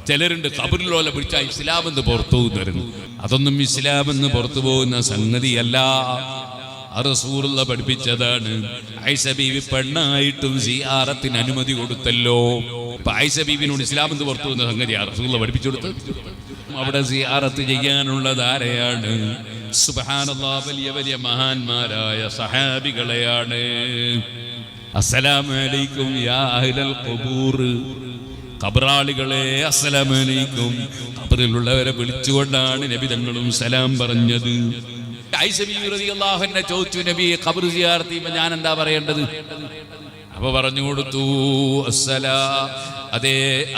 ചിലരുണ്ട് ഖബറിലോല പിടിച്ചാൽ ഇസ്ലാം എന്ന് പുറത്തു പോകുന്നു. അതൊന്നും ഇസ്ലാം എന്ന് പുറത്തു പോകുന്ന സംഗതിയല്ല. റസൂലുള്ള പഠിപ്പിച്ചതാണ്. ആയിഷ ബീവി പെണ്ണായിട്ടും സിയാറത്തിന് അനുമതി കൊടുത്തല്ലോ. ആയിഷ ബീവിനോട് ഇസ്ലാം എന്ന് പുറത്തു പോകുന്ന സംഗതിയാണ് റസൂലുള്ള പഠിപ്പിച്ചു കൊടുത്തത്. അവിടെ സിയാറത്ത് ചെയ്യാനുള്ളത് ആരെയാണ്? സുബ്ഹാനല്ലാഹ്, വലിയ വലിയ മഹാന്മാരായ സഹാബികളെയാണ്. അസ്സലാമു അലൈക്കും യാ അഹ്ലൽ ഖുബൂർ, ഖബറാളികളെ അസ്സലാമു അലൈക്കും. ഖബറിലുള്ളവരെ വിളിച്ചുകൊണ്ടാണ് നബി തങ്ങളും സലാം പറഞ്ഞത്. ആയിഷ ബീവി റളിയല്ലാഹു അൻഹ ചോദിച്ചു, നബി ഖബർ സിയാറത്ത് ചെയ്യുമ്പോൾ ഞാൻ എന്താ പറയേണ്ടത്? അപ്പൊ പറഞ്ഞു കൊടുത്തു,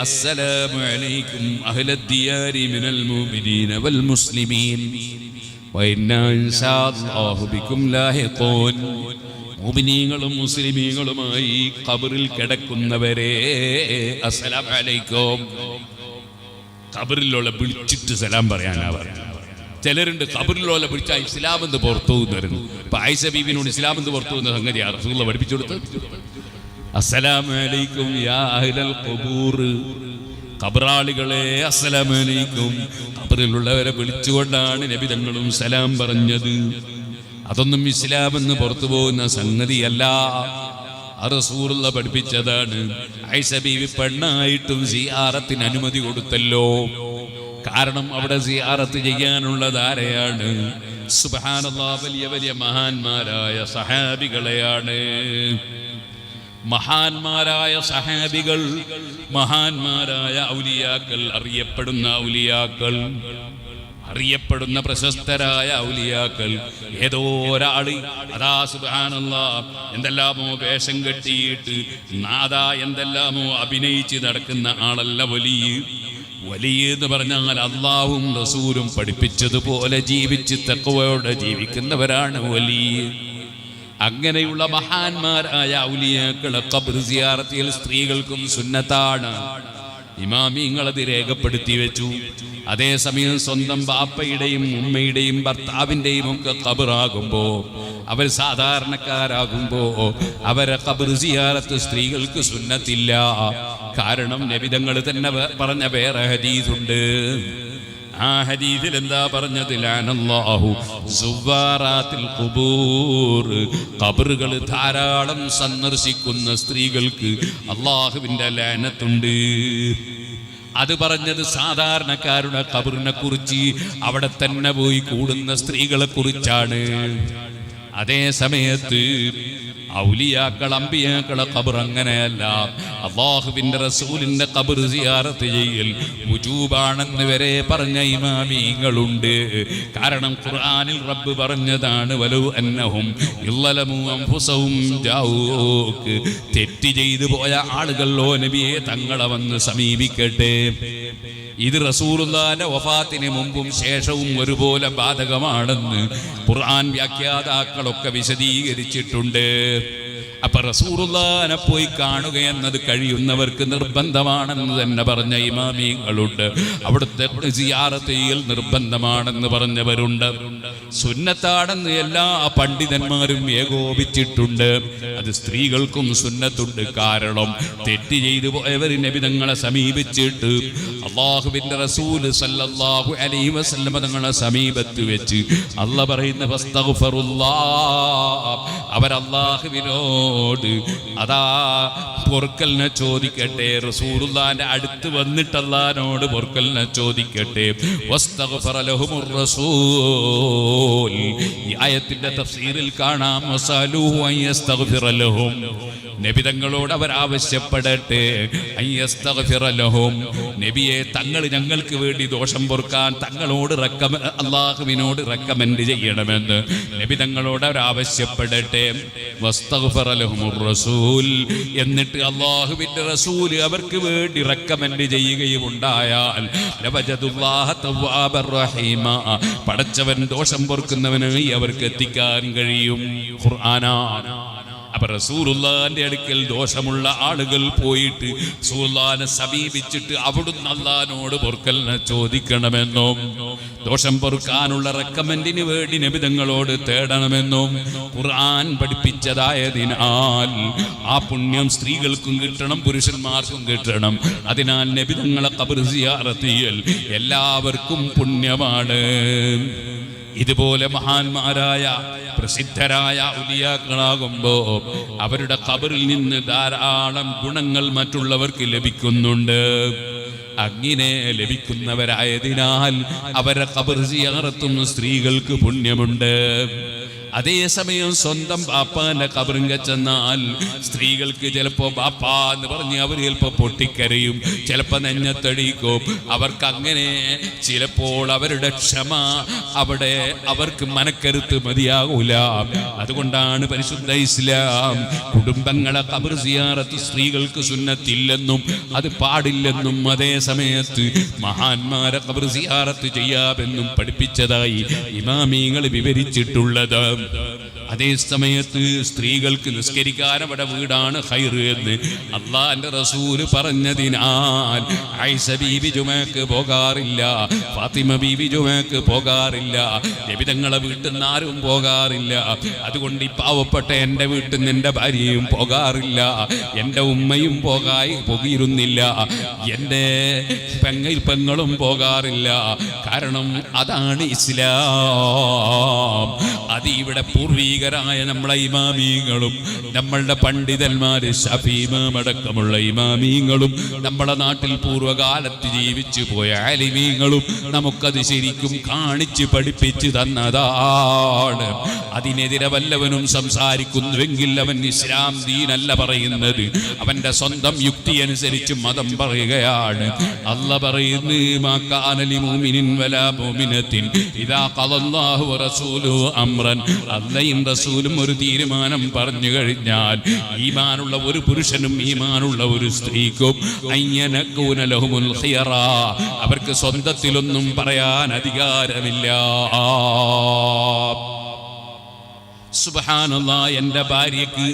അസ്സലാമു അലൈക്കും അഹ്ലദ്ദിയാരി മിനൽ മുഅ്മിനീന വൽ മുസ്ലിമീൻ വഇന്നാ ഇൻശാഅല്ലാഹു ബികും ലാഹിഖൂൻ. മുഅ്മിനീങ്ങളും മുസ്ലിമീങ്ങളുമായി ഖബറിൽ കിടക്കുന്നവരെ അസ്സലാമു അലൈക്കും. ഖബറിലുള്ള വിളിച്ചിട്ട് സലാം പറയാനാ പറഞ്ഞത്. ചിലരുണ്ട് ഖബറിലോല പിടിച്ചാൽ ഇസ്ലാം എന്ന് പുറത്തു പോകുന്നു. അപ്പൊ ആയിഷ ബീവിനോട് ഇസ്ലാം എന്ന് പുറത്തു പോകുന്ന സംഗതിയാണ് റസൂലുള്ള പഠിപ്പിച്ചു കൊടുത്തത്. അസ്സലാമു അലൈക്കും യാ അഹ്ലൽ ഖുബൂർ, ഖബറാളികളെ അസ്സലാമു അലൈക്കും. ഖബറിലുള്ളവരെ വിളിച്ചുകൊണ്ടാണ് നബി തങ്ങളും സലാം പറഞ്ഞത്. അതൊന്നും ഇസ്ലാം എന്ന് പുറത്തു പോകുന്ന സംഗതിയല്ല. റസൂലുള്ള പഠിപ്പിച്ചതാണ്. ആയിഷ ബീവി പെണ്ണായിട്ടും സിയാറത്തിന് അനുമതി കൊടുത്തല്ലോ. കാരണം അവിടെ സിയാറത്ത് ചെയ്യാനുള്ളത് ആരെയാണ്? സുബ്ഹാനല്ലാഹ്, വലിയ വലിയ മഹാന്മാരായ സഹാബികളെയാണ്. മഹാന്മാരായ സഹാബികൾ, മഹാന്മാരായ ഔലിയാക്കൾ, അറിയപ്പെടുന്ന ഔലിയാക്കൾ, അറിയപ്പെടുന്ന പ്രശസ്തരായ ഔലിയാക്കൾ. ഏതോ ഒരാള് അതാ സുബ്ഹാനല്ലാഹ് എന്തെല്ലാമോ വേഷം കെട്ടിയിട്ട് നാദാ എന്തെല്ലാമോ അഭിനയിച്ച് നടക്കുന്ന ആളല്ല വലിയ. വലിയ എന്ന് പറഞ്ഞാൽ അല്ലാഹും റസൂലും പഠിപ്പിച്ചതുപോലെ ജീവിച്ച് തഖ്വയോടെ ജീവിക്കുന്നവരാണ് വലിയ. അങ്ങനെയുള്ള മഹാന്മാരായ ഔലിയാക്കളെ ഖബർ സിയാറത്തിൽ സ്ത്രീകൾക്കും സുന്നത്താണ്. ഇമാമിങ്ങളത് രേഖപ്പെടുത്തി വെച്ചു. അതേസമയം സ്വന്തം ബാപ്പയുടെയും ഉമ്മയുടെയും ഭർത്താവിൻ്റെയും ഒക്കെ ഖബറാകുമ്പോ, അവർ സാധാരണക്കാരാകുമ്പോ അവരെ ഖബർ സിയാറത്ത് സ്ത്രീകൾക്ക് സുന്നത്തില്ല. കാരണം നബിതങ്ങൾ തന്നെ പറഞ്ഞ വേറെ ഹദീസുണ്ട്. ആ ഹദീസിൽ എന്താ പറഞ്ഞത്? ലഅനല്ലാഹു സുവ്വാറാത്തിൽ ഖുബൂർ, ഖബറുകൾ ധാരാളം സന്ദർശിക്കുന്ന സ്ത്രീകൾക്ക് അല്ലാഹുവിന്റെ ലഅനത്തുണ്ട്. അത് പറഞ്ഞത് സാധാരണക്കാരുടെ ഖബറിനെ കുറിച്ച്, അവിടെ തന്നെ പോയി കൂടുന്ന സ്ത്രീകളെ കുറിച്ചാണ്. അതേ സമയത്ത് ഔലിയാക്കൾ, അമ്പിയാക്കളെ ഖബർ അങ്ങനെയല്ല. അല്ലാഹുവിന്റെ റസൂലിന്റെ ഖബർ സിയാറത്ത് ചെയ്യൽ വുജൂബാണെന്ന് വരെ പറഞ്ഞ ഇമാമിങ്ങളുണ്ട്. കാരണം ഖുർആനിൽ റബ്ബ് പറഞ്ഞതാണ്, വലൗ അന്നഹും യളമു അൻഫുസഹും ജാഊക്, തെറ്റ് ചെയ്തു പോയ ആളുകൾ ഓ നബിയെ തങ്ങളെ വന്ന് സമീപിക്കട്ടെ. ഇത് റസൂലുള്ളാഹിന്റെ വഫാത്തിന് മുമ്പും ശേഷവും ഒരുപോലെ ബാധകമാണെന്ന് ഖുർആൻ വ്യാഖ്യാതാക്കളൊക്കെ വിശദീകരിച്ചിട്ടുണ്ട്. അപ്പൊ റസൂലുള്ളാഹിനെ പോയി കാണുക എന്നത് കഴിയുന്നവർക്ക് നിർബന്ധമാണെന്ന് തന്നെ പറഞ്ഞ ഇമാമിങ്ങളുണ്ട്. അവിടുത്തെ സിയാറത്ത് ചെയ്യൽ നിർബന്ധമാണെന്ന് പറഞ്ഞവരുണ്ട്. സുന്നത്താണെന്ന് എല്ലാ പണ്ഡിതന്മാരും ഏകോപിച്ചിട്ടുണ്ട്. അത് സ്ത്രീകൾക്കും സുന്നത്തുണ്ട്. കാരണം തെറ്റ് ചെയ്തു പോയവർ നബി തങ്ങളെ സമീപിച്ചിട്ട് അല്ലാഹുവിന്റെ റസൂൽ സല്ലല്ലാഹു അലൈഹി വസല്ലം തങ്ങളെ സമീപത്ത് വെച്ച് അല്ലാഹ് പറയുന്ന ഫസ്തഗ്ഫിറുല്ലാഹ്, അവർ അല്ലാഹുവിനോട് അതാ പൊറുക്കലിനെ ചോദിക്കട്ടെ. റസൂലുള്ളാഹിന്റെ അടുത്ത് വന്നിട്ട് അല്ലാഹുവിനോട് പൊറുക്കലിനെ ചോദിക്കട്ടെ. വസ്തഗ്ഫറ ലഹുമുർ റസൂൽ, ഈ ആയത്തിന്റെ തഫ്സീറിൽ കാണാം, വസലൂഹു അയ്യസ്തഗ്ഫിറ ലഹും, നബി തങ്ങളോട് അവർ ആവശ്യപ്പെടട്ടെ. അയ്യസ്തഗ്ഫിറ ലഹും, നബിയെ തങ്ങൾ ഞങ്ങൾക്ക് വേണ്ടി ദോഷം പൊറുക്കാൻ തങ്ങളോട് അല്ലാഹുവിനോട് റെക്കമെൻഡ് ചെയ്യണമെന്ന് നബി തങ്ങളോട് അവർ ആവശ്യപ്പെടട്ടെ. വസ്തഗ്ഫറ ലഹുമുർ റസൂൽ, എന്നിട്ട് അല്ലാഹുവിന്റെ റസൂൽ അവർക്ക് വേണ്ടി റെക്കമെൻഡ് ചെയ്യുകയും ഉണ്ടായാൽ ലവജദുല്ലാഹ തവ്വാബർ റഹീമ, പടച്ചവൻ ദോഷം പൊറുക്കുന്നവനായി അവർക്ക് എത്തിക്കാൻ കഴിയും. ഖുർആനാണ്. അപ്പൊ റസൂലുള്ളാഹിന്റെ അടുക്കൽ ദോഷമുള്ള ആളുകൾ പോയിട്ട് റസൂലുള്ളാഹിനെ സമീപിച്ചിട്ട് അവിടുന്ന് അല്ലാഹുവിനോട് പൊറുക്കലിനെ ചോദിക്കണമെന്നും ദോഷം പൊറുക്കാനുള്ള റെക്കമെൻഡിന് വേണ്ടി നബി തങ്ങളോട് തേടണമെന്നും ഖുർആൻ പഠിപ്പിച്ചതായതിനാൽ ആ പുണ്യം സ്ത്രീകൾക്കും കിട്ടണം പുരുഷന്മാർക്കും കിട്ടണം. അതിനാൽ നബി തങ്ങളെ ഖബർ സിയാറത്ത് ചെയ്യൽ എല്ലാവർക്കും പുണ്യമാണ്. ഇതുപോലെ മഹാന്മാരായ പ്രസിദ്ധരായ ഔലിയാക്കളാകുമ്പോ അവരുടെ ഖബറിൽ നിന്ന് ധാരാളം ഗുണങ്ങൾ മറ്റുള്ളവർക്ക് ലഭിക്കുന്നുണ്ട്. അങ്ങനെ ലഭിക്കുന്നവരായതിനാൽ അവരുടെ ഖബർ സിയാറത്തും സ്ത്രീകൾക്ക് പുണ്യമുണ്ട്. അതേസമയം സ്വന്തം ബാപ്പാന്റെ ഖബറിൽ ചെന്നാൽ സ്ത്രീകൾക്ക് ചിലപ്പോ ബാപ്പാ എന്ന് പറഞ്ഞ് അവർ ചിലപ്പോ പൊട്ടിക്കരയും, ചിലപ്പോ നെഞ്ഞത്തടിക്കും. അവർക്ക് അങ്ങനെ ചിലപ്പോൾ അവരുടെ ക്ഷമ അവിടെ അവർക്ക് മനക്കരുത്ത് മതിയാകൂല. അതുകൊണ്ടാണ് പരിശുദ്ധ ഇസ്ലാം കുടുംബങ്ങളെ ഖബർ സിയാറത്ത് സ്ത്രീകൾക്ക് സുന്നത്തില്ലെന്നും അത് പാടില്ലെന്നും അതേ സമയത്ത് മഹാന്മാരെ ഖബർ സിയാറത്ത് ചെയ്യാമെന്നും പഠിപ്പിച്ചതായി ഇമാമിങ്ങൾ വിവരിച്ചിട്ടുള്ളത്. അതേ സമയത്ത് സ്ത്രീകൾക്ക് നിസ്കരിക്കാൻ അവിടെ വീടാണ് ഖൈർ എന്ന് അള്ളാന്റെ റസൂല് പറഞ്ഞതിനാൽ ആയിഷ ബീവി ജുമക്ക് പോകാറില്ല, ഫാത്തിമ ബീവി ജുമക്ക് പോകാറില്ല, നബി തങ്ങളെ വീട്ടിൽ നിന്ന് ആരും പോകാറില്ല. അതുകൊണ്ട് ഈ പാവപ്പെട്ട എൻ്റെ വീട്ടിൽ നിന്ന് എൻ്റെ ഭാര്യയും പോകാറില്ല, എൻ്റെ ഉമ്മയും പോകിയിരുന്നില്ല, എൻ്റെ പെങ്ങളും പോകാറില്ല. കാരണം അതാണ് ഇസ്ലാം. അത് ഇവിടെ പൂർവീകരായ നമ്മളെ ഇമാമീങ്ങളും നമ്മളുടെ പണ്ഡിതന്മാര് ശഫീ ഇമാം അടക്കമുള്ള ഇമാമീങ്ങളും നമ്മളെ നാട്ടിൽ പൂർവ്വകാലത്ത് ജീവിച്ചു പോയ ആലിമീങ്ങളും നമുക്കത് ശരിക്കും കാണിച്ച് പഠിപ്പിച്ചു തന്നതാണ്. അതിനെതിരെ വല്ലവനും സംസാരിക്കുന്നുവെങ്കിൽ അവൻ ഇസ്ലാം ദീനല്ല പറയുന്നത്, അവന്റെ സ്വന്തം യുക്തി അനുസരിച്ച് മതം പറയുകയാണ്. അല്ലാഹ് പറയുന്നു, മാ കാന ലിമുമിനിൻ വലാ മുഅ്മിനത്തിൻ ഇദാ ഖദല്ലാഹു വറസൂലുഹു അംറൻ. അല്ലാഹും റസൂലും ഒരു തീരുമാനം പറഞ്ഞു കഴിഞ്ഞാൽ ഈമാനുള്ള ഒരു പുരുഷനും ഈമാനുള്ള ഒരു സ്ത്രീക്കും അയ്യനകൂന ലഹുമുൽ ഖിയറ, അവർക്ക് സ്വന്തത്തിലൊന്നും പറയാൻ അധികാരമില്ല. സുബ്ഹാനല്ലാഹ്, എൻ്റെ ഭാര്യക്ക്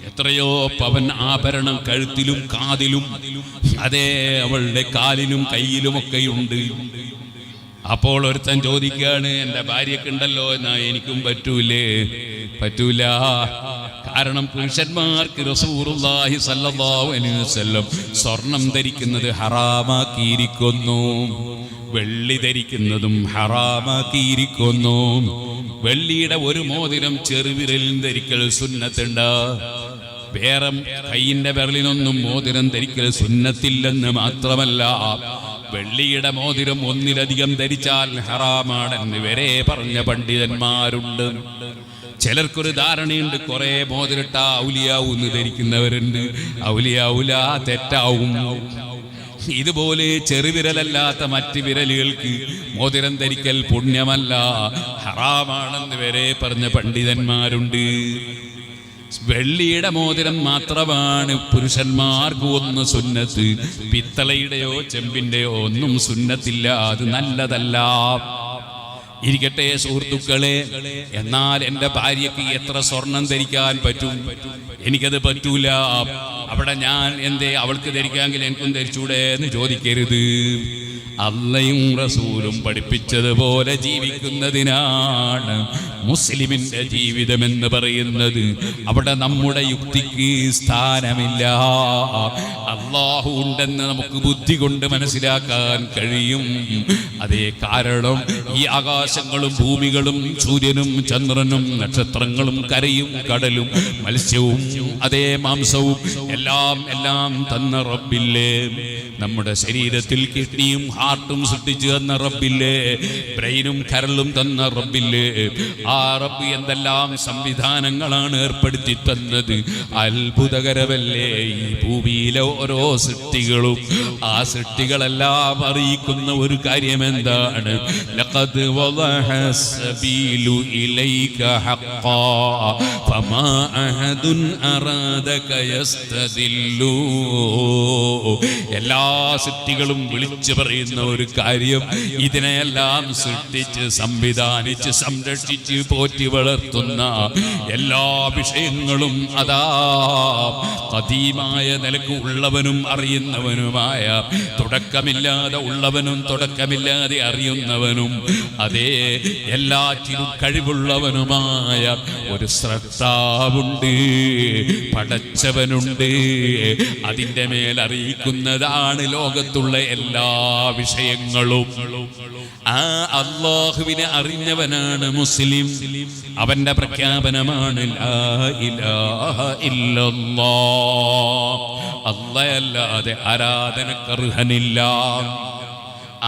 എത്രയോ പവൻ ആഭരണം കഴുത്തിലും കാതിലും അതേ അവളുടെ കാലിലും കയ്യിലുമൊക്കെയുണ്ട്. അപ്പോൾ ഒരുത്തൻ ചോദിക്കുകയാണ്, എൻ്റെ ഭാര്യക്കുണ്ടല്ലോ എന്നാ എനിക്കും പറ്റൂല. കാരണം പുരുഷന്മാർക്ക് റസൂലുള്ളാഹി സ്വല്ലല്ലാഹു അലൈഹി വസല്ലം സ്വർണം ധരിക്കുന്നത് ഹറാമാക്കിയിരിക്കുന്നു, വെള്ളി ധരിക്കുന്നതും ഹറാമാക്കിയിരിക്കുന്നു. വെള്ളിയുടെ ഒരു മോതിരം ചെറുവിരലിൽ ധരിക്കൽ സുന്നത്തുണ്ട്, വേറെ കൈയിന്റെ വിരലിനൊന്നും മോതിരം ധരിക്കൽ സുന്നത്തില്ലെന്ന് മാത്രമല്ല, വെള്ളിയുടെ മോതിരം ഒന്നിലധികം ധരിച്ചാൽ ഹറാമാണെന്ന് വരെ പറഞ്ഞ പണ്ഡിതന്മാരുണ്ട്. ചിലർക്കൊരു ധാരണയുണ്ട്, കുറെ മോതിരിട്ട ഔലിയാവൂന്ന് ധരിക്കുന്നവരുണ്ട്, ഔലിയാവൂല, തെറ്റാവും. ഇതുപോലെ ചെറുവിരലല്ലാത്ത മറ്റ് വിരലുകൾക്ക് മോതിരം ധരിക്കൽ പുണ്യമല്ല, ഹറാമാണെന്ന് വരെ പറഞ്ഞ പണ്ഡിതന്മാരുണ്ട്. വെള്ളിയുടെ മോതിരം മാത്രമാണ് പുരുഷന്മാർക്ക് ഒന്ന് സുന്നത്ത്, പിത്തളയുടെയോ ചെമ്പിന്റെയോ ഒന്നും സുന്നത്തില്ല, അത് നല്ലതല്ല. ഇരിക്കട്ടെ സുഹൃത്തുക്കളെ, എന്നാൽ എൻ്റെ ഭാര്യയ്ക്ക് എത്ര സ്വർണം ധരിക്കാൻ പറ്റും? എനിക്കത് പറ്റൂല. അവിടെ ഞാൻ എന്തേ അവൾക്ക് ധരിക്കാമെങ്കിൽ എനിക്കും ധരിച്ചൂടെ എന്ന് ചോദിക്കരുത്. അള്ളയും റസൂലും പഠിപ്പിച്ചതുപോലെ ജീവിക്കുന്നതിനാണ് മുസ്ലിമിന്റെ ജീവിതം എന്ന് പറയുന്നത്. അവിടെ നമ്മുടെ യുക്തിക്ക് സ്ഥാനമില്ല. അള്ളാഹു ഉണ്ടെന്ന് നമുക്ക് ബുദ്ധി കൊണ്ട് മനസ്സിലാക്കാൻ കഴിയും. അതേ കാരണം ഈ ആകാശങ്ങളും ഭൂമികളും സൂര്യനും ചന്ദ്രനും നക്ഷത്രങ്ങളും കരയും കടലും മത്സ്യവും അതേ മാംസവും എല്ലാം തന്ന റബ്ബില്ലേ? നമ്മുടെ ശരീരത്തിൽ കിഡ്നിയും ഹാർട്ടും സൃഷ്ടിച്ചു തന്ന റബ്ബില്ലേ? ബ്രെയിനും കരളും തന്ന റബ്ബില്ലേ? ആ റബ്ബ് എന്തെല്ലാം സംവിധാനങ്ങളാണ് ഏർപ്പെടുത്തി തന്നത്! അത്ഭുതകരമല്ലേ ഈ ഭൂമിയിൽ ഭൂമിയിലെ ഓരോ സൃഷ്ടികളും ആ സൃഷ്ടികളെല്ലാം അറിയിക്കുന്ന ഒരു കാര്യം എന്താണ്? ലഖദ് വളഹസ് സബീലു ഇലൈക ഹഖ്ഖാ ഫമാ അഹദുൻ അറാദക യസ്തദില്ലു. എല്ലാ സൃഷ്ടികളും വിളിച്ചു പറയുന്ന ഒരു കാര്യം, ഇതിനെയെല്ലാം സൃഷ്ടിച്ച് സംവിധാനിച്ച് സംരക്ഷിച്ച് പോറ്റി വളർത്തുന്ന എല്ലാ വിഷയങ്ങളും അതാ ഖദീമായ നിലക്ക് ഉള്ളവനും അറിയുന്നവനുമായ, തുടക്കമില്ലാതെ ഉള്ളവനും തുടക്കമില്ലാതെ അറിയുന്നവനും അതേ എല്ലാറ്റിനും കഴിവുള്ളവനുമായ ഒരു സ്രഷ്ടാവുണ്ട്, പടച്ചവനുണ്ട്. അതിൻ്റെ മേൽ അറിയിക്കുന്നതാണ് ലോകത്തുള്ള എല്ലാ വിഷയങ്ങളും. ആ അല്ലാഹുവിനെ അറിഞ്ഞവനാണ് മുസ്ലിം. അവന്റെ പ്രഖ്യാപനമാണ് ലാ ഇലാഹ ഇല്ലല്ലാഹ്. അല്ലാഹുവല്ലാതെ ആരാധനക്കർഹനില്ല.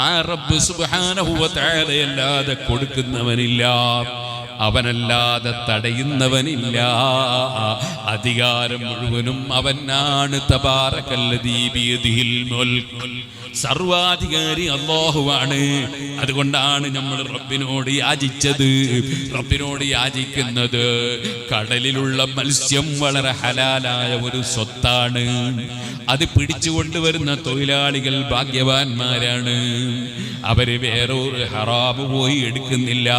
ആ റബ്ബ് സുബ്ഹാനഹു വ തആലയല്ലാതെ കൊടുക്കുന്നവനില്ല, അവനല്ലാതെ തടയുന്നവനില്ല. അധികാരം മുഴുവനും അവനാണ്. തബാറകല്ലദീ ബിയദിഹിൽ മുൽക്ക്. സർവാധികാരി അല്ലാഹുവാണ്. അതുകൊണ്ടാണ് നമ്മൾ റബ്ബിനോട് യാചിച്ചത്. റബ്ബിനോട് യാചിക്കുന്നത് കടലിലുള്ള മത്സ്യം വളരെ ഹലാലായ ഒരു സ്വത്താണ്. അത് പിടിച്ചുകൊണ്ടുവരുന്ന തൊഴിലാളികൾ ഭാഗ്യവാന്മാരാണ്. അവര് വേറൊരു ഹറാമ് പോയി എടുക്കുന്നില്ല,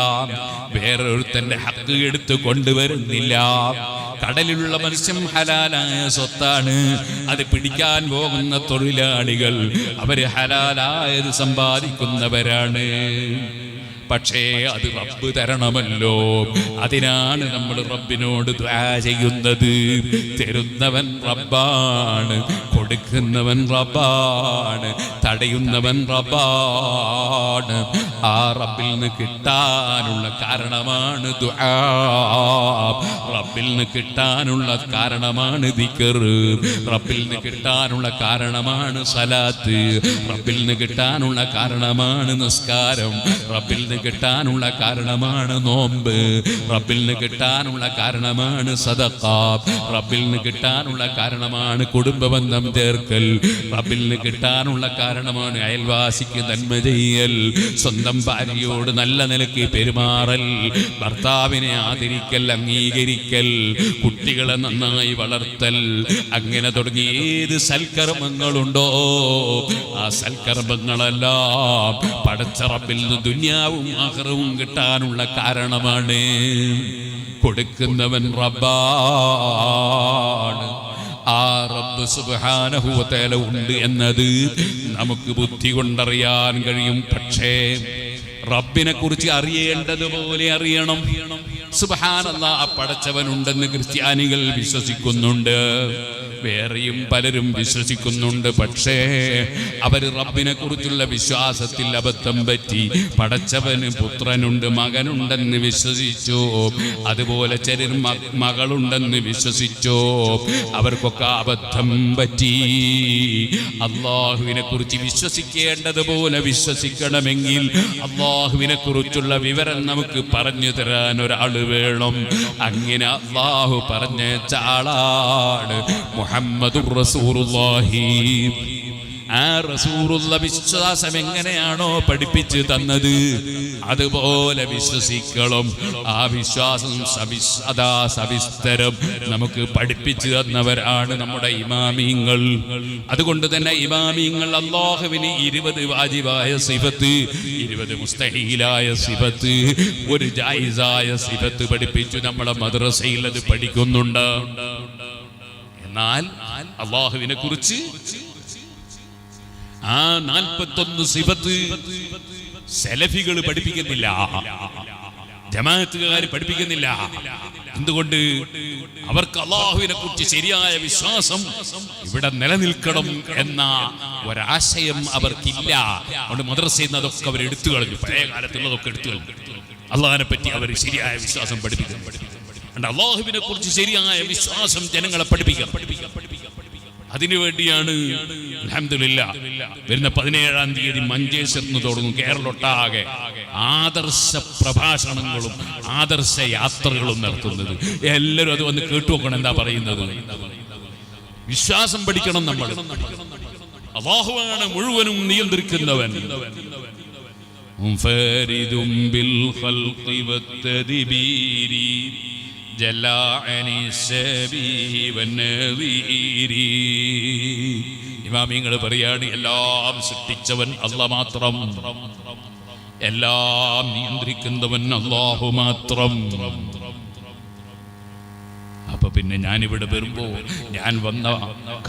വേറൊരുത്തന്റെ ഹക്ക് എടുത്ത് കൊണ്ടുവരുന്നില്ല. കടലിലുള്ള മത്സ്യം ഹലാലായ സ്വത്താണ്. അത് പിടിക്കാൻ പോകുന്ന തൊഴിലാളികൾ അവര് ഹലാലായത് സമ്പാദിക്കുന്നവരാണ്. പക്ഷേ അത് റബ്ബ് തരണമല്ലോ. അതിനാണ് നമ്മൾ റബ്ബിനോട് ദുആ ചെയ്യുന്നത്. തരുന്നവൻ റബ്ബാണ്, കൊടുക്കുന്നവൻ റബ്ബാണ്, തടയുന്നവൻ റബ്ബാണ്. ആ റബ്ബിൽ നിന്ന് കിട്ടാനുള്ള കാരണമാണ് ദുആ. റബ്ബിൽ നിന്ന് കിട്ടാനുള്ള കാരണമാണ് ദിക്ർ. റബ്ബിൽ നിന്ന് കിട്ടാനുള്ള കാരണമാണ് സലാത്ത്. റബ്ബിൽ നിന്ന് കിട്ടാനുള്ള കാരണമാണ് നിസ്കാരം. റബ്ബിൽ നിന്ന് കിട്ടാനുള്ള കാരണമാണ് നോമ്പ്. റബ്ബിൽ നിന്ന് കിട്ടാനുള്ള കാരണമാണ് സദഖ. റബ്ബിൽ നിന്ന് കിട്ടാനുള്ള കാരണമാണ് കുടുംബബന്ധം ചേർക്കൽ. റബ്ബിൽ നിന്ന് കിട്ടാനുള്ള കാരണമാണ് അയൽവാസിക്ക് നന്മ ചെയ്യൽ, സ്വന്തം ഭാര്യയോട് നല്ല നിലയ്ക്ക് പെരുമാറൽ, ഭർത്താവിനെ ആദരിക്കൽ, അംഗീകരിക്കൽ, കുട്ടികളെ നന്നായി വളർത്തൽ. അങ്ങനെ തുടങ്ങി ഏത് സൽക്കർമ്മങ്ങളുണ്ടോ ആ സൽക്കർമ്മങ്ങളെല്ലാം പടച്ച റബ്ബിൽ നിന്ന് ദുനിയാവും ആഖിറവും കിട്ടാനുള്ള കാരണമാണ്. കൊടുക്കുന്നവൻ റബ്ബാണ്. ആ റബ്ബ് സുബ്ഹാനഹു വ തആല ഉണ്ട് എന്നത് നമുക്ക് ബുദ്ധി കൊണ്ടറിയാൻ കഴിയും. പക്ഷേ റബ്ബിനെ കുറിച്ച് അറിയേണ്ടതുപോലെ അറിയണം. സുബ്ഹാനല്ലാഹ്, പടച്ചവനുണ്ടെന്ന് ക്രിസ്ത്യാനികൾ വിശ്വസിക്കുന്നുണ്ട്, വേറെയും പലരും വിശ്വസിക്കുന്നുണ്ട്. പക്ഷേ അവർ റബ്ബിനെ കുറിച്ചുള്ള വിശ്വാസത്തിൽ അബദ്ധം പറ്റി. പടച്ചവന് പുത്രനുണ്ട്, മകനുണ്ടെന്ന് വിശ്വസിച്ചു. അതുപോലെ ചിലർ മകളുണ്ടെന്ന് വിശ്വസിച്ചു. അവർക്കൊക്കെ അബദ്ധം പറ്റി. അല്ലാഹുവിനെ കുറിച്ച് വിശ്വസിക്കേണ്ടതുപോലെ വിശ്വസിക്കണമെങ്കിൽ അല്ലാഹുവിനെ കുറിച്ചുള്ള വിവരം നമുക്ക് പറഞ്ഞു തരാൻ ഒരാൾ വേണം. അങ്ങനെ അല്ലാഹു പറഞ്ഞയച്ച ആളാണ് മുഹമ്മദുർ റസൂലുള്ളാഹി. ആ റസൂലുള്ള വിശ്വാസം എങ്ങനെയാണോ പഠിപ്പിച്ച് തന്നത് അതുപോലെ വിശ്വസിക്കണം. ആ വിശ്വാസം സവിസ്തരം നമുക്ക് പഠിപ്പിച്ചു തന്നവരാണ് നമ്മുടെ ഇമാമിങ്ങൾ. അതുകൊണ്ട് തന്നെ ഇമാമിങ്ങൾ അല്ലാഹുവിന് 20 വാജിബായ സിഫത്ത്, 20 മുസ്തഹീലായ സിഫത്ത്, ഒരു ജായിസായ സിഫത്ത് പഠിപ്പിച്ചു. നമ്മളെ മദ്രസയിൽ അത് പഠിക്കുന്നുണ്ട്. എന്നാൽ അല്ലാഹുവിനെ കുറിച്ച് ആ 41 സിഫത്ത് സലഫികൾ പഠിപ്പിക്കുന്നില്ല, ജമാഅത്തുകാർ പഠിപ്പിക്കുന്നില്ല. എന്തുകൊണ്ട്? അവർക്ക് അല്ലാഹുവിനെ കുറിച്ച് ശരിയായ വിശ്വാസം ഇവിടെ നിലനിൽക്കണം എന്ന ഒരാശയം അവർക്കില്ല. അതുകൊണ്ട് മദ്രസയിൽ നിന്ന് അതൊക്കെ അവർ എടുത്തു കളഞ്ഞു. പഴയ കാലത്തുള്ളതൊക്കെ എടുത്തു കളഞ്ഞു. അല്ലാഹുവിനെ പറ്റി അവർ ശരിയായ വിശ്വാസം പഠിപ്പിക്കുന്നു. അല്ലാഹുവിനെ കുറിച്ച് ശരിയായ വിശ്വാസം ജനങ്ങളെ പഠിപ്പിക്കാം. അതിനുവേണ്ടിയാണ് അൽഹംദുലില്ലാഹ് വരുന്ന 17-ാം തീയതി മഞ്ചേശ്വരത്ത് തുടങ്ങും കേരളൊട്ടാകെ ആദർശ പ്രഭാഷണങ്ങളും ആദർശ യാത്രകളും നടത്തുന്നത്. എല്ലാവരും അത് വന്ന് കേട്ടുനോക്കണം. എന്താ പറയുന്നത്? വിശ്വാസം പഠിക്കണം നമ്മൾ. അല്ലാഹുവാണ് മുഴുവനും നിയന്ത്രിക്കുന്നവൻ. മുൻഫരിദും ബിൽ ഖൽഖി വത്തദ്ബീരി ജലാഅനി സബീ വന്നദീരി. ഇമാമിങ്ങൾ പറയാണ്, എല്ലാം സൃഷ്ടിച്ചവൻ അല്ലാഹ് മാത്രം, എല്ലാം നിയന്ത്രിക്കുന്നവൻ അല്ലാഹു മാത്രം. അപ്പൊ പിന്നെ ഞാനിവിടെ വരുമ്പോ ഞാൻ വന്ന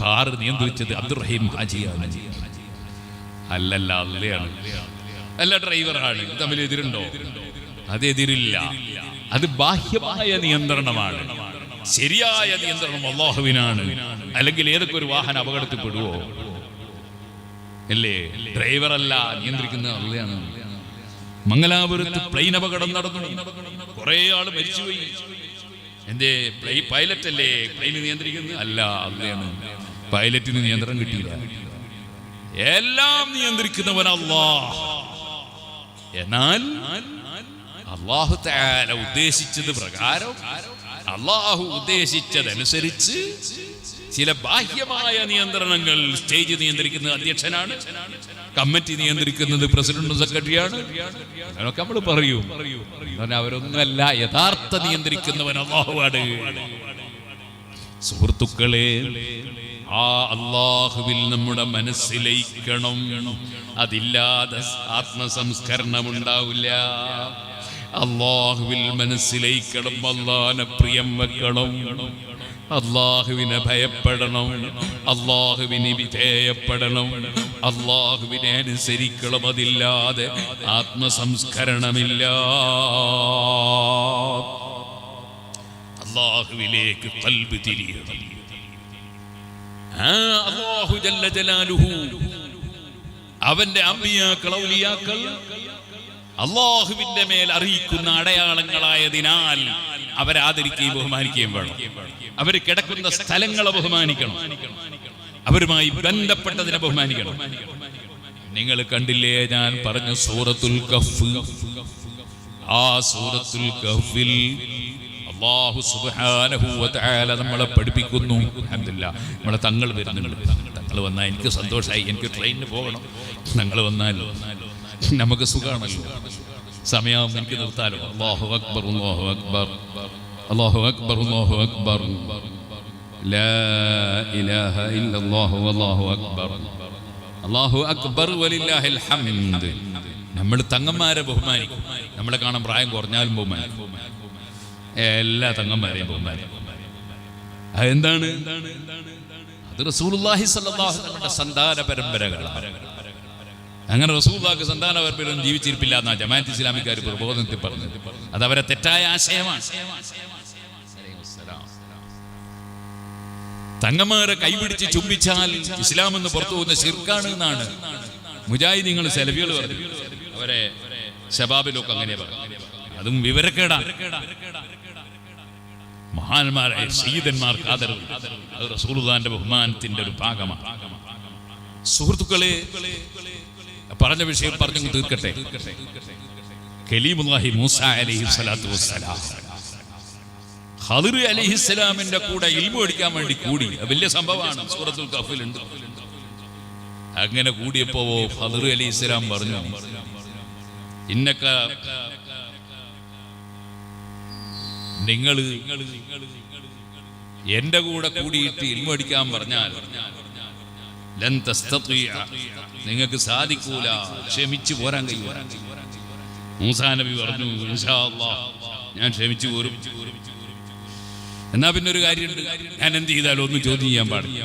കാറ് നിയന്ത്രിച്ചത് അബ്ദുറഹീം ഹാജിയാണ്. അല്ലല്ല, അല്ലയാണ്, അല്ല ഡ്രൈവറാണ്. തമ്മിൽ എതിരുണ്ടോ? അത് എതിരില്ല. അത് ബാഹ്യമായ നിയന്ത്രണമാണ്. ശരിയായ നിയന്ത്രണം അല്ലാഹുവിനാണ്. അല്ലെങ്കിൽ ഏതൊക്കെ ഒരു വാഹനം അപകടത്തിൽപ്പെടുവോ? അല്ലേ? ഡ്രൈവറല്ല, നിയന്ത്രിക്കുന്നത് അള്ളയാണ്. മംഗലാപുരത്ത് പ്ലെയിൻ അപകടം നടന്നു, കുറെ ആള് മരിച്ചുപോയി. എന്തേ? പൈലറ്റ് അല്ലേ പ്ലെയിൻ നിയന്ത്രിക്കുന്നത്? അല്ല, അള്ളയാണ്. പൈലറ്റിന് നിയന്ത്രണം കിട്ടിയില്ല. എല്ലാം നിയന്ത്രിക്കുന്നവൻ അല്ലാഹ്. എന്നാൽ അല്ലാഹു തആല ഉദ്ദേശിച്ചത് പ്രകാരം, അല്ലാഹു ഉദ്ദേശിച്ചതനുസരിച്ച് ചില ബാഹ്യമായ നിയന്ത്രണങ്ങൾ. സ്റ്റേജ് നിയന്ത്രിക്കുന്നത് അധ്യക്ഷനാണ്, കമ്മിറ്റി നിയന്ത്രിക്കുന്നത് പ്രസിഡന്റും സെക്രട്ടറിയാണ്. അങ്ങനൊക്കെ നമ്മൾ പറയും. അവരൊന്നുമല്ല, യഥാർത്ഥ നിയന്ത്രിക്കുന്നവൻ അല്ലാഹുവാണ്. സുഹൃത്തുക്കളെ, ആ അല്ലാഹുവിൽ നമ്മുടെ മനസ്സിലയിക്കണം. അതില്ലാതെ ആത്മസംസ്കരണം ഉണ്ടാവില്ല. അല്ലാഹുവിൽ മനസ്സിലയിക്കണം. അല്ലാഹുവിനെ പ്രിയം വെക്കണം. അല്ലാഹുവിനെ ഭയപ്പെടണം. അല്ലാഹുവിന് വിധേയപ്പെടണം. അല്ലാഹുവിനെ അനുസരിക്കണം. അതില്ലാതെ ആത്മസംസ്കരണമില്ല. അല്ലാഹുവിലേക്ക് ഖൽബ് തിരിയണം. അല്ലാഹു ജല്ല ജലാലുഹു, അവന്റെ അമ്പിയാക്കൾ, ഔലിയാക്കൾ അല്ലാഹുവിന്റെ മേൽ അറിയിക്കുന്ന അടയാളങ്ങളായതിനാൽ അവരെ ആദരിക്കുകയും ബഹുമാനിക്കുകയും വേണം. അവർ കിടക്കുന്ന സ്ഥലങ്ങളെ ബഹുമാനിക്കണം. അവരുമായി ബന്ധപ്പെട്ടതിനെ ബഹുമാനിക്കണം. നിങ്ങൾ കണ്ടില്ലേ, ഞാൻ പറഞ്ഞ സൂറത്തുൽ കഹ്ഫ്. ആ സൂറത്തുൽ കഹ്ഫിൽ അല്ലാഹു സുബ്ഹാനഹു വ തആല നമ്മളെ പഠിപ്പിക്കുന്നു. അൽഹംദുലില്ലാഹ്, നമ്മളെ തങ്ങൾ വരുന്നുണ്ട്. തങ്ങൾ വന്നാൽ എനിക്ക് സന്തോഷമായി. എനിക്ക് ട്രെയിനിന് പോകണം. തങ്ങൾ വന്നാൽ നമുക്ക് സുഖാണല്ലോ. സമയം എനിക്ക് നിർത്താലോ. അല്ലാഹു അക്ബർ, അല്ലാഹു അക്ബർ, അല്ലാഹു അക്ബർ, അല്ലാഹു അക്ബർ, ലാ ഇലാഹ ഇല്ലല്ലാഹു അല്ലാഹു അക്ബർ, അല്ലാഹു അക്ബർ വലില്ലാഹിൽ ഹംദ്. നമ്മൾ തങ്ങന്മാരെ ബഹുമാനിക്കും. നമ്മളെ കാണാൻ പ്രായം കുറഞ്ഞാലും ബഹുമാനിക്കും. എല്ലാ തങ്ങന്മാരെയും ബഹുമാനിക്കും. അതെന്താണ്? അത് റസൂലുള്ളാഹി സ്വല്ലല്ലാഹു അലൈഹി വസല്ലമയുടെ സന്താന പരമ്പരകളാണ്. അങ്ങനെ റസൂലുള്ളാഹിക്ക് സന്താന പരമ്പരയൊന്നും ജീവിച്ചിരിപ്പില്ല എന്നാ ജമാഅത്ത് ഇസ്ലാമിക്കാർ പ്രബോധനത്തിൽ പറഞ്ഞത്. അത് അവരെ തെറ്റായ ആശയമാണ്. തങ്ങന്മാരെ കൈപിടിച്ച് ചുംബിച്ചാൽ ഇസ്ലാം എന്ന് പുറത്തു പോകുന്ന ശിർക്കാണ് എന്നാണ് മുജാഹിദീങ്ങൾ സലഫികൾ പറഞ്ഞു. അവരെ ശബാബിലൊക്കെ അങ്ങനെ പറഞ്ഞു. അതും വിവരക്കേടാണ്. മഹാന്മാരായ സയ്യിദന്മാർക്ക് ആദരവ്, അത് റസൂലുള്ളാഹിന്റെ ബഹുമാനത്തിന്റെ ഒരു ഭാഗമാണ്. സുഹൃത്തുക്കളെ, പറഞ്ഞ വിഷയം പറഞ്ഞു തീർക്കട്ടെ. കലീമുല്ലാഹി മൂസ അലൈഹിസ്സലാത്തു വസ്സലാം ഖളിർ അലൈഹിസ്സലാമിന്റെ കൂടെ ഇൽമു പഠിക്കാൻ വേണ്ടി കൂടി. വലിയ സംഭവമാണ്, സൂറത്തുൽ കഹ്ഫിലുണ്ട്. അങ്ങനെ കൂടിയപ്പോ ഖളിർ അലൈഹിസ്സലാം പറഞ്ഞു, ഇന്നക, നിങ്ങൾ എന്റെ കൂടെ കൂടിയിട്ട് ഇൽമു പഠിക്കാൻ പറഞ്ഞാൽ ലൻ തസ്തതിഅ, നിങ്ങൾക്ക് സാധിക്കൂല, ക്ഷമിച്ചു പോരാൻ കഴിയൂല. മൂസാ നബി പറഞ്ഞു, ഇൻഷാ അല്ലാഹ് ഞാൻ ക്ഷമിച്ചു പോരും. എന്നാ പിന്നെ ഒരു കാര്യമുണ്ട്, ഞാൻ എന്ത് ചെയ്താലും ഒന്നും ചോദ്യം ചെയ്യാൻ പാടില്ല.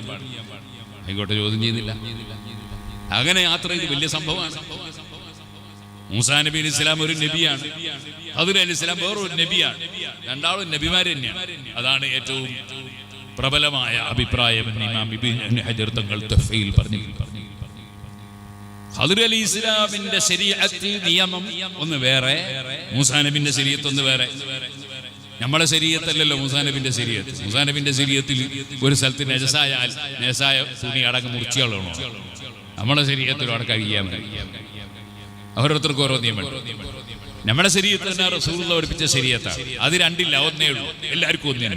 ആയിക്കോട്ടെ, ചോദ്യം ചെയ്യുന്നില്ല. അങ്ങനെ യാത്ര ചെയ്ത് വലിയ സംഭവമാണ്. മൂസാ നബി അലൈഹി സ്വലാം ഒരു നബിയാണ്, ഖളിർ അലൈഹി സ്വലാം വേറൊരു നബിയാണ്. രണ്ടാളും നബിമാർ തന്നെയാണ്. അതാണ് ഏറ്റവും പ്രബലമായ അഭിപ്രായം. ഇമാം ഇബ്നു ഹജർ തങ്ങൾ തഫ്സീൽ പറഞ്ഞു. ഖളിർ അലൈഹി സ്വലാമിന്റെ ശരീഅത്ത് നിയമം ഒന്ന് വേറെ, മൂസാ നബിന്റെ ശരീഅത്ത് ഒന്ന് വേറെ. നമ്മളെ ശരീഅത്തല്ലല്ലോ മൂസാ നബിന്റെ ശരീഅത്ത്. മൂസാ നബിന്റെ ശരീഅത്തിൽ ഒരു സ്ഥലത്ത് നജസായാൽ നജസായ തുണി അടങ്ങ് മുറിച്ചുകളണോ? നമ്മളെ ശരീഅത്തിൽ അവിടെ കഴിയാൻ. ഓരോരുത്തർക്കും ഓരോ നിയമം. നമ്മുടെ ശരീരത്തിൽ തന്നെ റസൂലുള്ള പഠിപ്പിച്ച ശരീഅത്താണ്. അത് രണ്ടില്ല, ഒന്നേ ഉള്ളൂ, എല്ലാവർക്കും ഒന്നേ.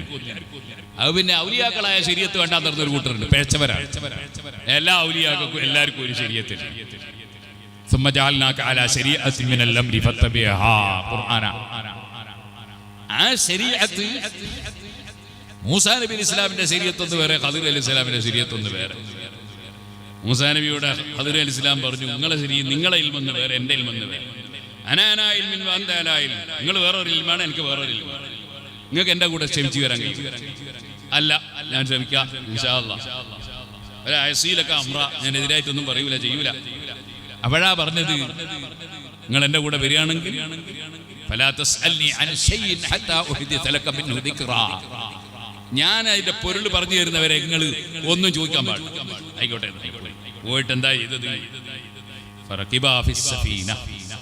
അത് പിന്നെ ഔലിയാക്കളായ ശരീഅത്ത് വേണ്ടാന്ന് പറഞ്ഞൊരു കൂട്ടരുണ്ട്, പേച്ചവരാണ്. എല്ലാ ഔലിയാക്കൾക്കും എല്ലാവർക്കും ഒരു ശരീഅത്തിൽ. ആ ശരീഅത്ത് മൂസാ നബി ഇസ്ലാമിന്റെ ശരീഅത്തൊന്ന് വേറെ, ഖദിർ അലൈഹി ഇസ്ലാമിന്റെ ശരീഅത്തൊന്ന് വേറെ. മൂസാ നബിയുടെ ഖദിർ അലൈഹി ഇസ്ലാം പറഞ്ഞു, നിങ്ങളെ ഇൽമെന്ന് വേറെ, എന്റെ ഇൽമെന്ന് വേറെ. നിങ്ങൾ വേറൊരു ഇൽമാണ്, എനിക്ക് വേറൊരു ഇൽമാണ്. നിങ്ങൾക്ക് എന്റെ കൂടെ ക്ഷമിച്ചു വരാൻ കഴിയും? അല്ല, ഞാൻ ക്ഷമിക്കാം ഇൻഷാ അല്ലാഹ്. ഒരയസീലൊക്കെ അമ്ര, ഞാൻ എതിരായിട്ടൊന്നും പറയൂല, ചെയ്യൂല. അപ്പോഴാ പറഞ്ഞത്, നിങ്ങൾ എന്റെ കൂടെ വരികയാണെങ്കിൽ ഞാൻ അതിന്റെ പൊരുൾ പറഞ്ഞു തരുന്നവരെ നിങ്ങൾ ഒന്നും ചോദിക്കാൻ പാടില്ല. ആയിക്കോട്ടെ. പോയിട്ട് എന്താ ചെയ്തത്?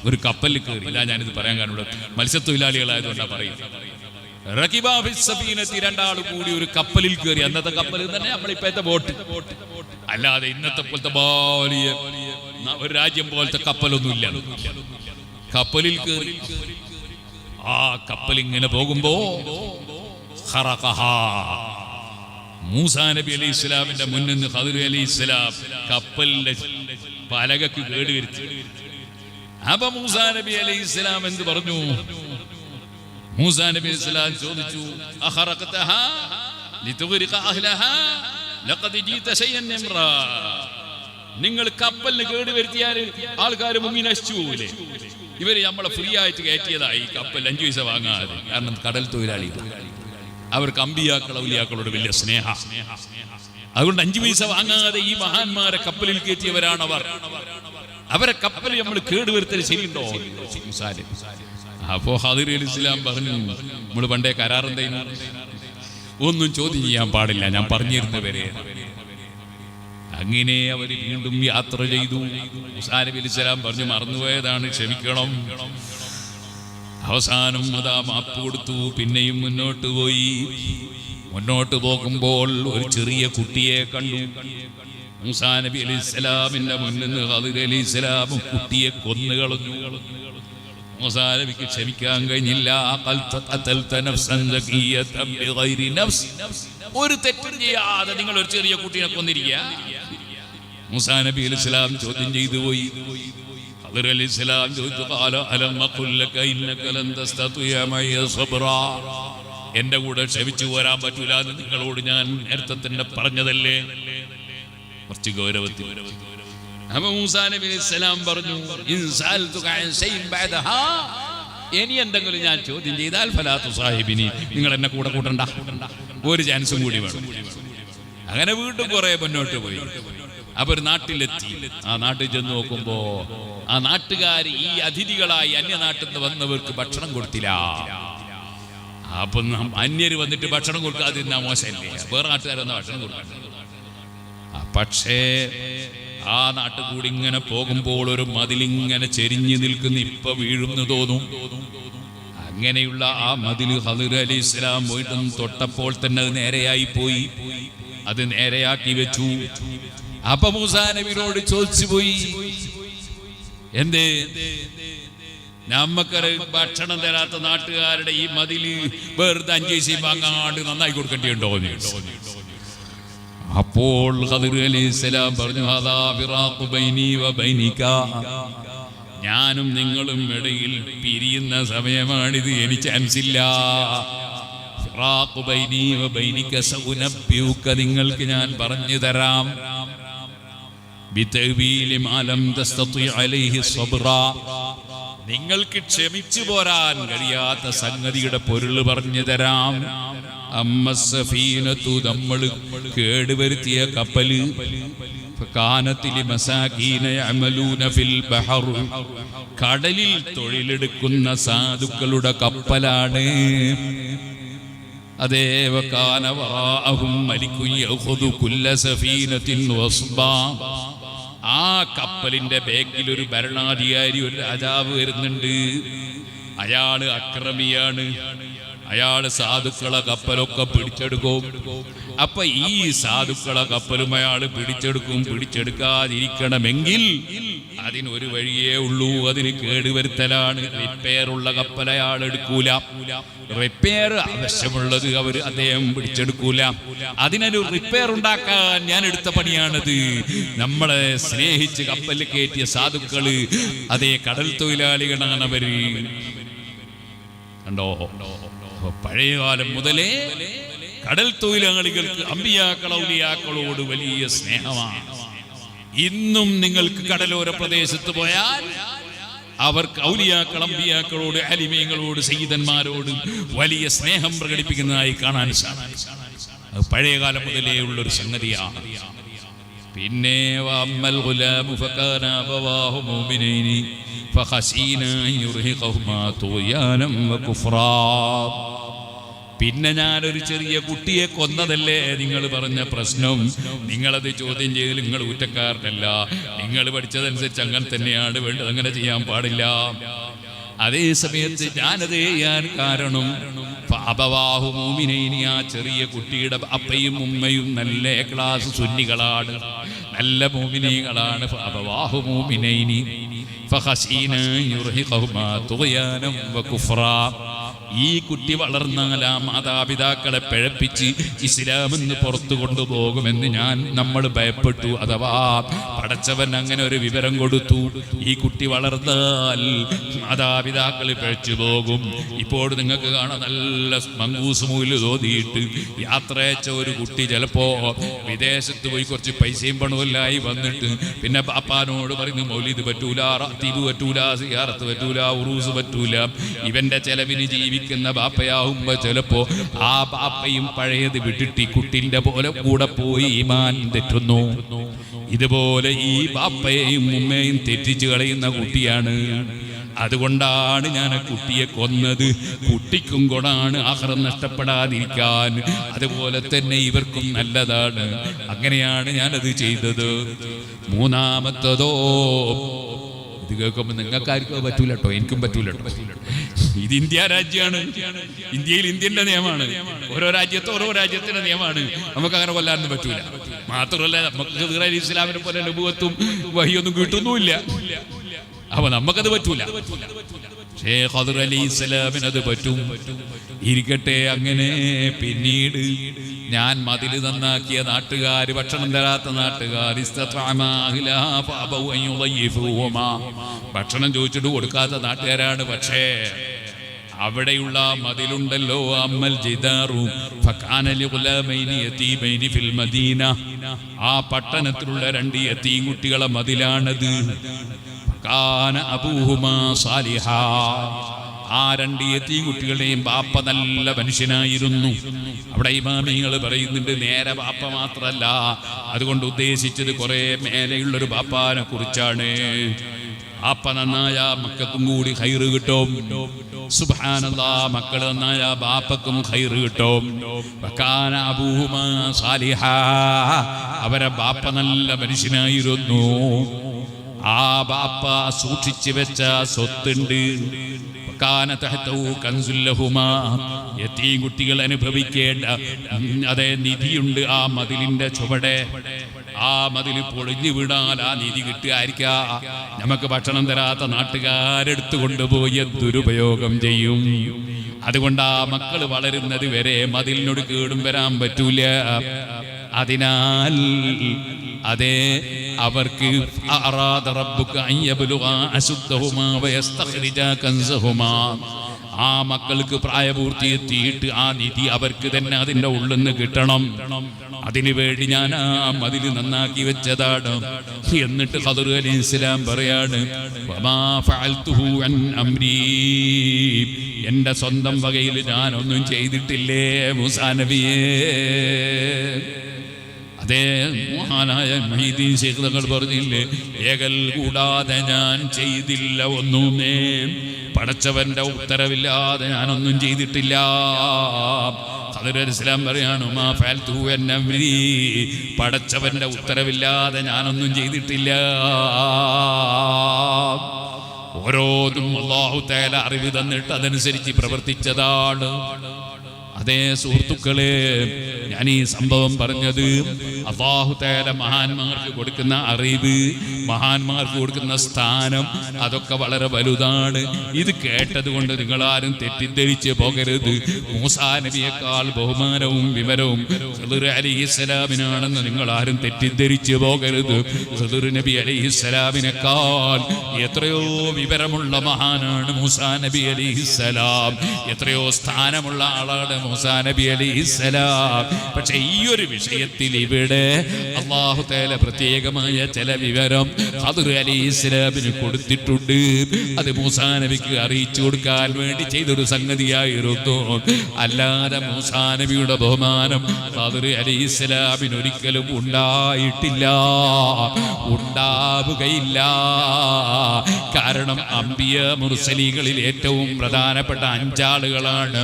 ഒരു കപ്പലിൽ കയറില്ല. ഞാനിത് പറയാൻ കാണുള്ളൂ, മത്സ്യത്തൊഴിലാളികളായതുകൊണ്ടാണ് പറയുന്നത്. രണ്ടാൾ കൂടി ഒരു കപ്പലിൽ കയറി. അന്നത്തെ കപ്പൽ തന്നെ നമ്മളിപ്പോഴത്തെ ബോട്ട്, അല്ലാതെ ഇന്നത്തെ പോലത്തെ വലിയ ഒരു രാജ്യം പോലത്തെ കപ്പലൊന്നുമില്ല. കപ്പലിൽ കയറി. ആ കപ്പൽ ഇങ്ങനെ പോകുമ്പോ മൂസാ നബി അലൈഹി ഇസ്ലാമിന്റെ മുന്നിൽ നിന്ന് ഖദിർ അലൈഹി ഇസ്ലാം കപ്പലിന്റെ പലകക്ക് കേടുവരുത്തി. അപ്പൊ മൂസാ നബി അലൈഹി ഇസ്ലാം എന്ത് പറഞ്ഞു? മൂസാ നബി ഇസ്ലാം ചോദിച്ചു, അഖറഖതഹാ ലിതുഗ്രിഖ അഹ്ലഹാ ലഖദ് ജീത ശൈഅൻ ഇംറാ. നിങ്ങൾ കപ്പലിന് കേടുവരുത്തിയാൽ ആൾക്കാർ മുങ്ങി നശിച്ചു പോവില്ലേ? ഇവര് നമ്മളെ ഫ്രീ ആയിട്ട് കയറ്റിയതായി കപ്പൽ 5 പൈസ വാങ്ങാതെ. കാരണം കടൽ തൊഴിലാളികൾ, അവർക്ക് അമ്പിയാക്കൾ ഔലിയാക്കളോട് വലിയ സ്നേഹ. അതുകൊണ്ട് 5 പൈസ വാങ്ങാതെ ഈ മഹാന്മാരെ കപ്പലിൽ കയറ്റിയവരാണ് അവർ. അവരെ കപ്പൽ നമ്മൾ കേടുവരുത്തൽ ശരിയുണ്ടോ? അപ്പോ ഖദിർ അലൈഹി ഇസ്ലാം പറഞ്ഞു, നമ്മൾ പണ്ടേ കരാറെന്തേനും ഒന്നും ചോദ്യം ചെയ്യാൻ പാടില്ല, ഞാൻ പറഞ്ഞിരുന്നവരെ. അങ്ങനെ അവർ വീണ്ടും യാത്ര ചെയ്തു. മൂസാ നബി അലൈഹി ഇസ്ലാം പറഞ്ഞു, മറന്നുപോയതാണ്, ക്ഷമിക്കണം. അവസാനം അതാ മാപ്പ് കൊടുത്തു. പിന്നെയും മുന്നോട്ട് പോയി. മുന്നോട്ട് പോകുമ്പോൾ ഒരു ചെറിയ കുട്ടിയെ കണ്ടു. മൂസാ നബി അലൈഹി ഇസ്ലാമിന്റെ മുന്നിൽ നിന്ന് ഖദിർ അലൈഹി ഇസ്ലാം കുട്ടിയെ കൊന്നുകളഞ്ഞു. മൂസാ നബിക്ക് ക്ഷമിക്കാൻ കഴിഞ്ഞില്ല. ഒരു തെറ്റും ചെയ്യാതെ നിങ്ങൾ ഒരു ചെറിയ കുട്ടിയെ കൊന്നിരിക്കുക? മൂസാ നബി അലൈഹി ഇസ്ലാം ചോദ്യം ചെയ്തു പോയി. ഖദിർ അലൈഹി ഇസ്ലാം ചോദിച്ചു, എന്റെ കൂടെ ക്ഷമിച്ചു വരാൻ പറ്റൂല എന്ന് നിങ്ങളോട് ഞാൻ നേരത്തെ തന്നെ പറഞ്ഞതല്ലേ? കുറച്ച് ഗൗരവത്തിൽ. അപ്പൊ മൂസാ നബി അലൈഹി ഇസ്ലാം പറഞ്ഞു, ഇനി എന്തെങ്കിലും ഞാൻ ചോദ്യം ചെയ്താൽ ഫലാ തുസാഹിബിനി, നിങ്ങൾ എന്നെ കൂടെ കൂട്ടണ്ട, ഒരു ചാൻസും കൂടി വേണം. അങ്ങനെ വീണ്ടും കുറെ മുന്നോട്ട് പോയി. അപ്പൊ ഒരു നാട്ടിലെത്തി. ആ നാട്ടിൽ ചെന്ന് നോക്കുമ്പോ ആ നാട്ടുകാർ ഈ അതിഥികളായി അന്യനാട്ടിൽ നിന്ന് വന്നവർക്ക് ഭക്ഷണം കൊടുത്തില്ല. അപ്പൊ അന്യര് വന്നിട്ട് ഭക്ഷണം കൊടുക്കാതിരുന്ന മോശമല്ലേ? വേറെ നാട്ടുകാരൊന്നും ഭക്ഷണം കൊടുക്കാൻ. പക്ഷേ ആ നാട്ടിൽ കൂടി ഇങ്ങനെ പോകുമ്പോൾ ഒരു മതിലിങ്ങനെ ചെരിഞ്ഞു നിൽക്കുന്ന, ഇപ്പൊ വീഴുന്നു തോന്നും. അങ്ങനെയുള്ള ആ മതിൽ ഖദിർ അലൈഹി ഇസ്ലാം പോയിട്ടും തൊട്ടപ്പോൾ തന്നെ അത് നേരെയായി പോയി. അത് നേരെയാക്കി വെച്ചു. അപ്പൊ മൂസാ നബിയോട് ചോദിച്ചു പോയി, എന്തേ നമ്മക്ക് ഭക്ഷണം തരാത്ത നാട്ടുകാരുടെ ഈ മതില് വെറുതെ 5 പൈസ വാങ്ങാണ്ട് നന്നായി കൊടുക്കേണ്ടിയുണ്ടോ? അപ്പോൾ ഖദിർ അലൈഹി ഇസ്ലാം പറഞ്ഞു, ഹദാ ഫിറാഖു ബൈനി വ ബൈനിക, ഞാനും നിങ്ങളും ഇടയിൽ പിരിയുന്ന സമയമാണിത്, എനിക്ക് ചാൻസ് ഇല്ല. ഫിറാഖു ബൈനി വ ബൈനിക സഉനബ്ബിഉക, നിങ്ങൾക്ക് ഞാൻ പറഞ്ഞു തരാം. ബിതഅ്വീലി മാ ലം തസ്തതി അലൈഹി സബ്റ, നിങ്ങൾക്ക് ക്ഷമിച്ചു പോരാൻ കഴിയാത്ത സംഗതിയുടെ പൊരുൾ പറഞ്ഞു തരാം. അമ്മസ്സഫീനത്തു, നമ്മൾ കേടുവരുത്തിയ കപ്പല്, കാനത്തിൽ മസാകീന യഅമലൂന ഫിൽ ബഹർ, കടലിൽ തൊഴിലെടുക്കുന്ന സാധുക്കളുടെ കപ്പലാണ്. അതേ വകാന വറാഅഹും മലികുൻ യഖുദു കുല്ല സഫീനത്തിൻ വസ്ബാ, ആ കപ്പലിന്റെ ബാക്കിൽ ഒരു ഭരണാധികാരി, ഒരു രാജാവ് വരുന്നുണ്ട്. അയാള് അക്രമിയാണ്. അയാള് സാധുക്കളെ കപ്പലൊക്കെ പിടിച്ചെടുക്കും. അപ്പൊ ഈ സാധുക്കളെ കപ്പലും അയാള് പിടിച്ചെടുക്കാതിരിക്കണമെങ്കിൽ അതിനൊരു വഴിയേ ഉള്ളൂ, അതിന് കേടുവരുത്തലാണ്. റിപ്പയറുള്ള കപ്പൽ അയാൾ എടുക്കൂല, റിപ്പയർ ആവശ്യമുള്ളത് അദ്ദേഹം പിടിച്ചെടുക്കൂല. അതിനൊരു റിപ്പയർ ഉണ്ടാക്കാൻ ഞാൻ എടുത്ത പണിയാണത്. നമ്മളെ സ്നേഹിച്ച് കപ്പലിൽ കയറ്റിയ സാധുക്കള്, അതേ കടൽ തൊഴിലാളികളാണ് അവര്. കണ്ടോ, പഴയകാലം മുതലേ കടൽ തൊഴിലാളികൾക്ക് അമ്പിയാക്കൾ ഔലിയാക്കളോട് വലിയ സ്നേഹമാണ്. ഇന്നും നിങ്ങൾക്ക് കടലോര പ്രദേശത്ത് പോയാൽ അവർക്ക് ഔലിയാക്കൾ അമ്പിയാക്കളോട് അലിമീങ്ങളോട് സയ്യിദന്മാരോട് വലിയ സ്നേഹം പ്രകടിപ്പിക്കുന്നതായി കാണാൻ സാധിക്കും. അത് പഴയകാലം മുതലേ ഉള്ളൊരു സംഗതിയാണ്. പിന്നെ വഅമ്മൽ ഗുലാമു ഫകാന അബവാഹു മുഅ്മിനൈനി ഫഖശീനാ യുർഹിഖഹുമാ തുഗ്യാനം വകുഫ്റാ. പിന്നെ ഞാനൊരു ചെറിയ കുട്ടിയെ കൊന്നതല്ലേ നിങ്ങൾ പറഞ്ഞ പ്രശ്നം, നിങ്ങളത് ചോദ്യം ചെയ്ത് നിങ്ങൾ കുറ്റക്കാരനല്ല, നിങ്ങൾ പഠിച്ചതനുസരിച്ച് അങ്ങനെ തന്നെയാണ് വേണ്ടത്, അങ്ങനെ ചെയ്യാൻ പാടില്ല. അതേ സമയത്ത് ഞാനത് ചെയ്യാൻ കാരണം അബവാഹു മുഅ്മിനൈനി, ആ ചെറിയ കുട്ടിയുടെ അപ്പയും ഉമ്മയും നല്ല ക്ലാസ് സുന്നികളാണ്, നല്ല മുഅ്മിനീകളാണ്. അബവാഹു മുഅ്മിനൈനി ഫഖശീനാ യുർഹിഖഹുമാ തുഗ്യാനം വകുഫ്റാ. ഈ കുട്ടി വളർന്നാൽ ആ മാതാപിതാക്കളെ പിഴപ്പിച്ച് ഇസ്ലാമെന്ന് പുറത്തു കൊണ്ടുപോകുമെന്ന് നമ്മൾ ഭയപ്പെട്ടു. അഥവാ പടച്ചവൻ അങ്ങനെ ഒരു വിവരം കൊടുത്തു, ഈ കുട്ടി വളർന്നാൽ മാതാപിതാക്കൾ പിഴച്ചു പോകും. ഇപ്പോൾ നിങ്ങൾക്ക് കാണാൻ നല്ല മങ്കൂസ് മൂല് തോന്നിയിട്ട് യാത്ര അയച്ച ഒരു കുട്ടി ചിലപ്പോ വിദേശത്ത് പോയി കുറച്ച് പൈസയും പണവുമെല്ലായി വന്നിട്ട് പിന്നെ പാപ്പാനോട് പറയുന്നു മൗലിദ് പറ്റൂല, റാത്തീബ് പറ്റൂല, സിയാറത്ത് പറ്റൂല, ഉറൂസ് പറ്റൂല. ഇവന്റെ ചെലവിന് ജീവിക്കുന്ന ബാപ്പയാവുമ്പോ ചിലപ്പോ ആ ബാപ്പയും പഴയത് വിട്ടിട്ട് ഈ കുട്ടിന്റെ പോലെ കൂടെ പോയി ഈമാൻ തെറ്റുന്നു. ഇതുപോലെ ഈ ബാപ്പയെയും ഉമ്മയെയും തെറ്റിച്ചു കളയുന്ന കുട്ടിയാണ്. അതുകൊണ്ടാണ് ഞാൻ ആ കുട്ടിയെ കൊന്നത്. കുട്ടിക്കും ഗുണമാണ് ആഖിറം നഷ്ടപ്പെടാതിരിക്കാൻ, അതുപോലെ തന്നെ ഇവർക്കും നല്ലതാണ്. അങ്ങനെയാണ് ഞാനത് ചെയ്തത്. മൂന്നാമത്തതോ, ഇത് കേൾക്കുമ്പോൾ നിങ്ങൾക്കാർക്കും പറ്റൂല കേട്ടോ, എനിക്കും പറ്റൂല കേട്ടോ. ഇത് ഇന്ത്യ രാജ്യമാണ്, ഇന്ത്യയിൽ ഇന്ത്യന്റെ നിയമമാണ്, ഓരോ രാജ്യത്തും ഓരോ രാജ്യത്തിന്റെ നിയമമാണ്. നമുക്ക് അങ്ങനെ കൊല്ലാനൊന്നും പറ്റൂല. മാത്രമല്ല നമുക്ക് ഇസ്ലാമിനെ പോലെ നുബുവത്തും വഹിയൊന്നും കിട്ടുന്നുമില്ല. അപ്പൊ നമുക്കത് പറ്റൂല. ഷേഖ് ഖദർ അലൈഹിസ്സലാമിനത് പറ്റും. ഇരിക്കട്ടെ. അങ്ങനെ പിന്നീട് ഞാൻ മതില് നന്നാക്കിയ നാട്ടുകാർ, ഭക്ഷണം തരാത്ത നാട്ടുകാർ, ഭക്ഷണം ചോദിച്ചിട്ട് കൊടുക്കാത്ത നാട്ടുകാരാണ്. പക്ഷേ അവിടെയുള്ള മതിലുണ്ടല്ലോ, അമ്മൽ ജിദാറു ഫകാന ലിഗുലാമൈനി യതീമൈനി ഫിൽ മദീന, ആ പട്ടണത്തിലുള്ള 2 യതീം കുട്ടികളെ മതിലാണത്. ഫകാന അബൂഹുമാ സാലിഹാ, ആ 2 യതീം കുട്ടികളെയും ബാപ്പ നല്ല മനുഷ്യനായിരുന്നു. അവിടെ ഇമാമിങ്ങൾ പറയുന്നുണ്ട് നേരെ ബാപ്പ മാത്രല്ല, അതുകൊണ്ട് ഉദ്ദേശിച്ചത് കുറെ മേലെയുള്ളൊരു ബാപ്പാനെ കുറിച്ചാണ്. ബാപ്പ നന്നായ മക്കൾക്കും കൂടി ഖൈറ് കിട്ടും. സുബ്ഹാനല്ലാഹ്, മക്കൾ നന്നായ ബാപ്പക്കും ഖൈറ് കിട്ടും. വകാന അബൂഹുമാ സാലിഹാ, അവരെ ബാപ്പ നല്ല മനുഷ്യനായിരുന്നു. ആ ബാപ്പ സൂക്ഷിച്ചു വെച്ച സ്വത്തുണ്ട്. യതീം കുട്ടികൾ അനുഭവിക്കേണ്ട അതേ നിധിയുണ്ട് ആ മതിലിന്റെ ചുവടെ. ആ മതിൽ പൊളിഞ്ഞു വീണാൽ ആ നിധി കിട്ടുകയായിരിക്കാം. നമുക്ക് ഭക്ഷണം തരാത്ത നാട്ടുകാരെടുത്തു കൊണ്ടുപോയി ദുരുപയോഗം ചെയ്യും. അതുകൊണ്ട് ആ മക്കൾ വളരുന്നത് വരെ മതിലിനോട് കേടും വരാൻ പറ്റൂല. അതിനാൽ അതേ അവർക്ക് ആ മക്കൾക്ക് പ്രായപൂർത്തി എത്തിയിട്ട് ആ നിധി അവർക്ക് തന്നെ അതിൻ്റെ ഉള്ളിൽ നിന്ന് കിട്ടണം. അതിനു വേണ്ടി ഞാൻ ആ മതിൽ നന്നാക്കി വെച്ചതാണ്. എന്നിട്ട് ഖദർ അലൈഹിസ്സലാം പറയാണ്, വമാ ഫഅൽതുഹു അൻ അംരീ, എൻ്റെ സ്വന്തം വകയിൽ ഞാനൊന്നും ചെയ്തിട്ടില്ലേ മൂസാ നബിയേ. അതേ മഹാനായ മുഹീദ്ദീൻ ശൈഖ് തങ്ങൾ പറഞ്ഞില്ലേ, ഏകൽ കൂടാതെ ഞാൻ ചെയ്തില്ല ഒന്നുമേ, പടച്ചവന്റെ ഉത്തരവില്ലാതെ ഞാനൊന്നും ചെയ്തിട്ടില്ല. ഖദർ അലൈഹിസ്സലാം പറയാണ്, മാ ഫഅൽതു അൻ അംരി, പടച്ചവന്റെ ഉത്തരവില്ലാതെ ഞാനൊന്നും ചെയ്തിട്ടില്ല. ഓരോന്നും അല്ലാഹു തആല അറിവ് തന്നിട്ട് അതനുസരിച്ച് പ്രവർത്തിച്ചതാണ്. അതേ സുഹൃത്തുക്കളെ, ഞാൻ ഈ സംഭവം പറഞ്ഞത് അല്ലാഹു തആല മഹാന്മാർക്ക് കൊടുക്കുന്ന അറിവ്, മഹാന്മാർക്ക് കൊടുക്കുന്ന സ്ഥാനം, അതൊക്കെ വളരെ വലുതാണ്. ഇത് കേട്ടത് കൊണ്ട് നിങ്ങളാരും തെറ്റിദ്ധരിച്ച് പോകരുത്. മൂസാ നബിയേക്കാൾ ബഹുമാനവും വിവരവും ഖിദ്ർ അലൈഹിസ്സലാമിനാണെന്ന് നിങ്ങളാരും തെറ്റിദ്ധരിച്ച് പോകരുത്. ഖിദ്ർ നബി അലൈഹിസ്സലാമിനേക്കാൾ എത്രയോ വിവരമുള്ള മഹാനാണ് മൂസാ നബി അലൈഹിസ്സലാം. എത്രയോ സ്ഥാനമുള്ള ആളാണ് മൂസാ നബി അലൈഹിസ്സലാം. പക്ഷെ ഈ ഒരു വിഷയത്തിൽ ഇവിടെ അല്ലാഹു തആല പ്രത്യേകമായ ചില വിവരം ഖിദ്ർ അലൈഹിസ്സലാമിന് കൊടുത്തിട്ടുണ്ട്. അത് മൂസാ നബിക്ക് അറിയിച്ചു കൊടുക്കാൻ വേണ്ടി ചെയ്തൊരു സംഗതിയായിരുന്നു. അല്ലാതെ മൂസാ നബിയുടെ ബഹുമാനം ഖിദ്ർ അലൈഹിസ്സലാമിന് ഒരിക്കലും ഉണ്ടായിട്ടില്ല, ഉണ്ടാവുകയില്ല. കാരണം അംബിയ മുർസലീകളിൽ ഏറ്റവും പ്രധാനപ്പെട്ട 5 ആളുകളാണ്.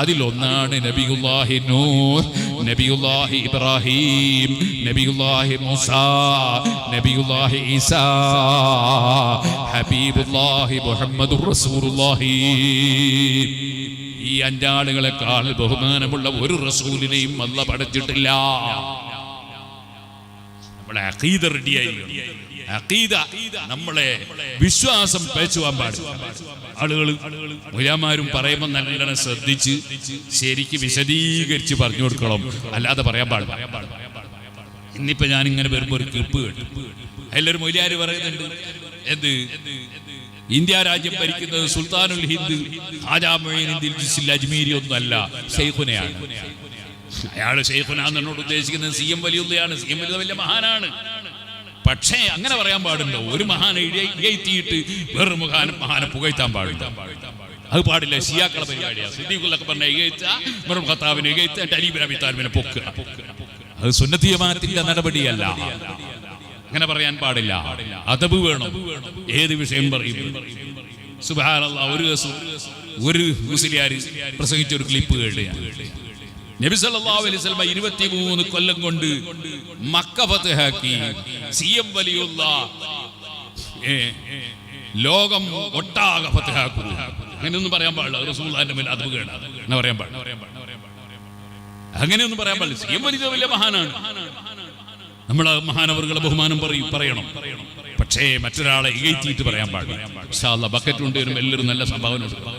അതിലൊന്നാണ് നബിയുല്ലാഹി നൂഹ്, നബിയുല്ലാഹി ഇബ്രാഹിം, നബിയുല്ലാഹി മൂസാ, നബിയുല്ലാഹി ഈസാ, ഹബീബുല്ലാഹി മുഹമ്മദുർ റസൂലുള്ളാഹി. ഈ 5 ആളുകളെക്കാൾ ബഹുമാനമുള്ള ഒരു റസൂലിനെയും അല്ലാഹ് പഠിച്ചിട്ടില്ല. നമ്മളെ അഖീദ റെഡിയായിരിക്കണം. അഖീദ, നമ്മളെ വിശ്വാസം പേച്ചുവാൻ പാടില്ല. ആളുകൾ മുലാമാരും പറയുമ്പോൾ നല്ലോണം ശ്രദ്ധിച്ച് ശരിക്ക് വിശദീകരിച്ച് പറഞ്ഞു കൊടുക്കണം, അല്ലാതെ പറയാൻ പാടില്ല. ഇന്നിപ്പോ ഞാൻ ഇങ്ങനെ വരുമ്പോ ഒരു ക്ലിപ്പ് കേട്ടു. എല്ലാവരും മൊയ്ലിയാര് പറയുന്നുണ്ട്, എന്ത് ഇന്ത്യ രാജ്യം ഭരിക്കുന്നത് സുൽത്താനുൽ ഹിന്ദ് ഖാജാ മുഈനുദ്ദീൻ ജിസ്ൽ അജ്മീരി ഒന്നുമല്ല, ശൈഖുനയാണ്. അയാൾ ശൈഖുനാന്ന് എന്നോട് ഉദ്ദേശിക്കുന്നത് CM വലിയുള്ളയാണ്. CM വലിയ വലിയ മഹാനാണ്. പക്ഷേ അങ്ങനെ പറയാൻ പാടുണ്ടോ? ഒരു മഹാനെ ഇഴയത്തിയിട്ട് വേറൊരു മഹാനെ പുകഴ്ത്താൻ പാടില്ല. അത് പാടില്ല. ഷിയാക്കളെ പരിപാടിയാണ്. സിദ്ദീഖുൽ പറഞ്ഞ ഉമർ ഖത്താബിനെ അലി ഇബ്നു അബീ താലിബിനെ പൊക്കുക. അത് സുന്നത്തി ജമാഅത്തിന്റെ നടപടിയല്ല. അങ്ങനെ പറയാൻ പാടില്ല. അദബ് വേണം. ഏത് വിഷയം പറയും. സുബ്ഹാനല്ലാഹ്, ഒരു മുസ്ലിയാർ പ്രസംഗിച്ച ഒരു ക്ലിപ്പ് കേൾക്കുകയാണ്. നബി സല്ലല്ലാഹു അലൈഹി വസല്ലം 23 കൊല്ലം കൊണ്ട് മക്ക ഫതഹാക്കി. CM വലിയുള്ള ലോകം ഒട്ടാകെ ഫതഹാക്കുന്നു. അങ്ങനെയൊന്നും പറയാൻ പാടില്ല. റസൂലുള്ളാഹിന്റെ മേൽ അദബ് കേടാ. അങ്ങനെ പറയാൻ പാടില്ല. അങ്ങനെയൊന്നും പറയാൻ പാടില്ല. CM വലിയ മഹാനാണ്. നമ്മൾ മഹാനവറുകളെ ബഹുമാനം പറയണം. പക്ഷേ മറ്റൊരാളെ ഇകഴ്ത്തിയിട്ട് പറയാൻ പാടില്ല. ഇൻഷാ അല്ലാഹ് ബക്കറ്റ് കൊണ്ടുവരും എല്ലാവരും നല്ല സംഭാവന കൊടുക്കും.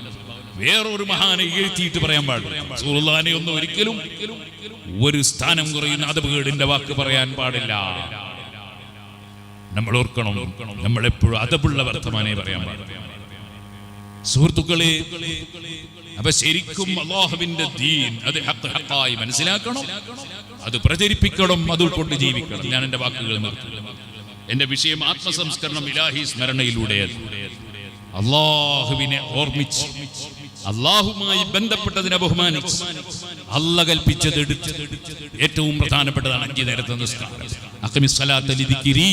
വേറൊരു മഹാനെ ഇകഴ്ത്തിയിട്ട് പറയാൻ പാടില്ല. റസൂലുള്ളാഹിനെ ഒന്നും ഒരിക്കലും ഒരു സ്ഥാനം കുറയുന്ന അദബുകേടിന്റെ വാക്ക് പറയാൻ പാടില്ല. നമ്മൾ ഓർക്കണം, നമ്മളെപ്പോഴും അദബുള്ള വർത്തമാനേ പറയാൻ പാടില്ല. സുഹൃത്തുക്കളെ, അപ്പൊ ശരിക്കും അല്ലാഹുവിന്റെ ദീൻ അത് ഹഖായി മനസ്സിലാക്കണം, അത് പ്രചരിപ്പിക്കണം, അത് ഉൾക്കൊണ്ട് ജീവിക്കണം. ഞാൻ എന്റെ വാക്കുകൾ നിർത്തുന്നു. എന്റെ വിഷയം ആത്മസംസ്കരണം, ഇലാഹി സ്മരണയിലൂടെ അല്ലാഹുവിനെ ഓർമ്മിച്ച് അല്ലാഹുമായി ബന്ധപ്പെട്ടതിനെ ബഹുമാനിച്ച് അല്ലാഹ് കൽപ്പിച്ചത് എടുത്ത് ഏറ്റവും പ്രധാനപ്പെട്ടതാണ് 5 നേരത്തെ നിസ്കാരം. അഖിമിസ്സലാത്ത ലിദിക്രി,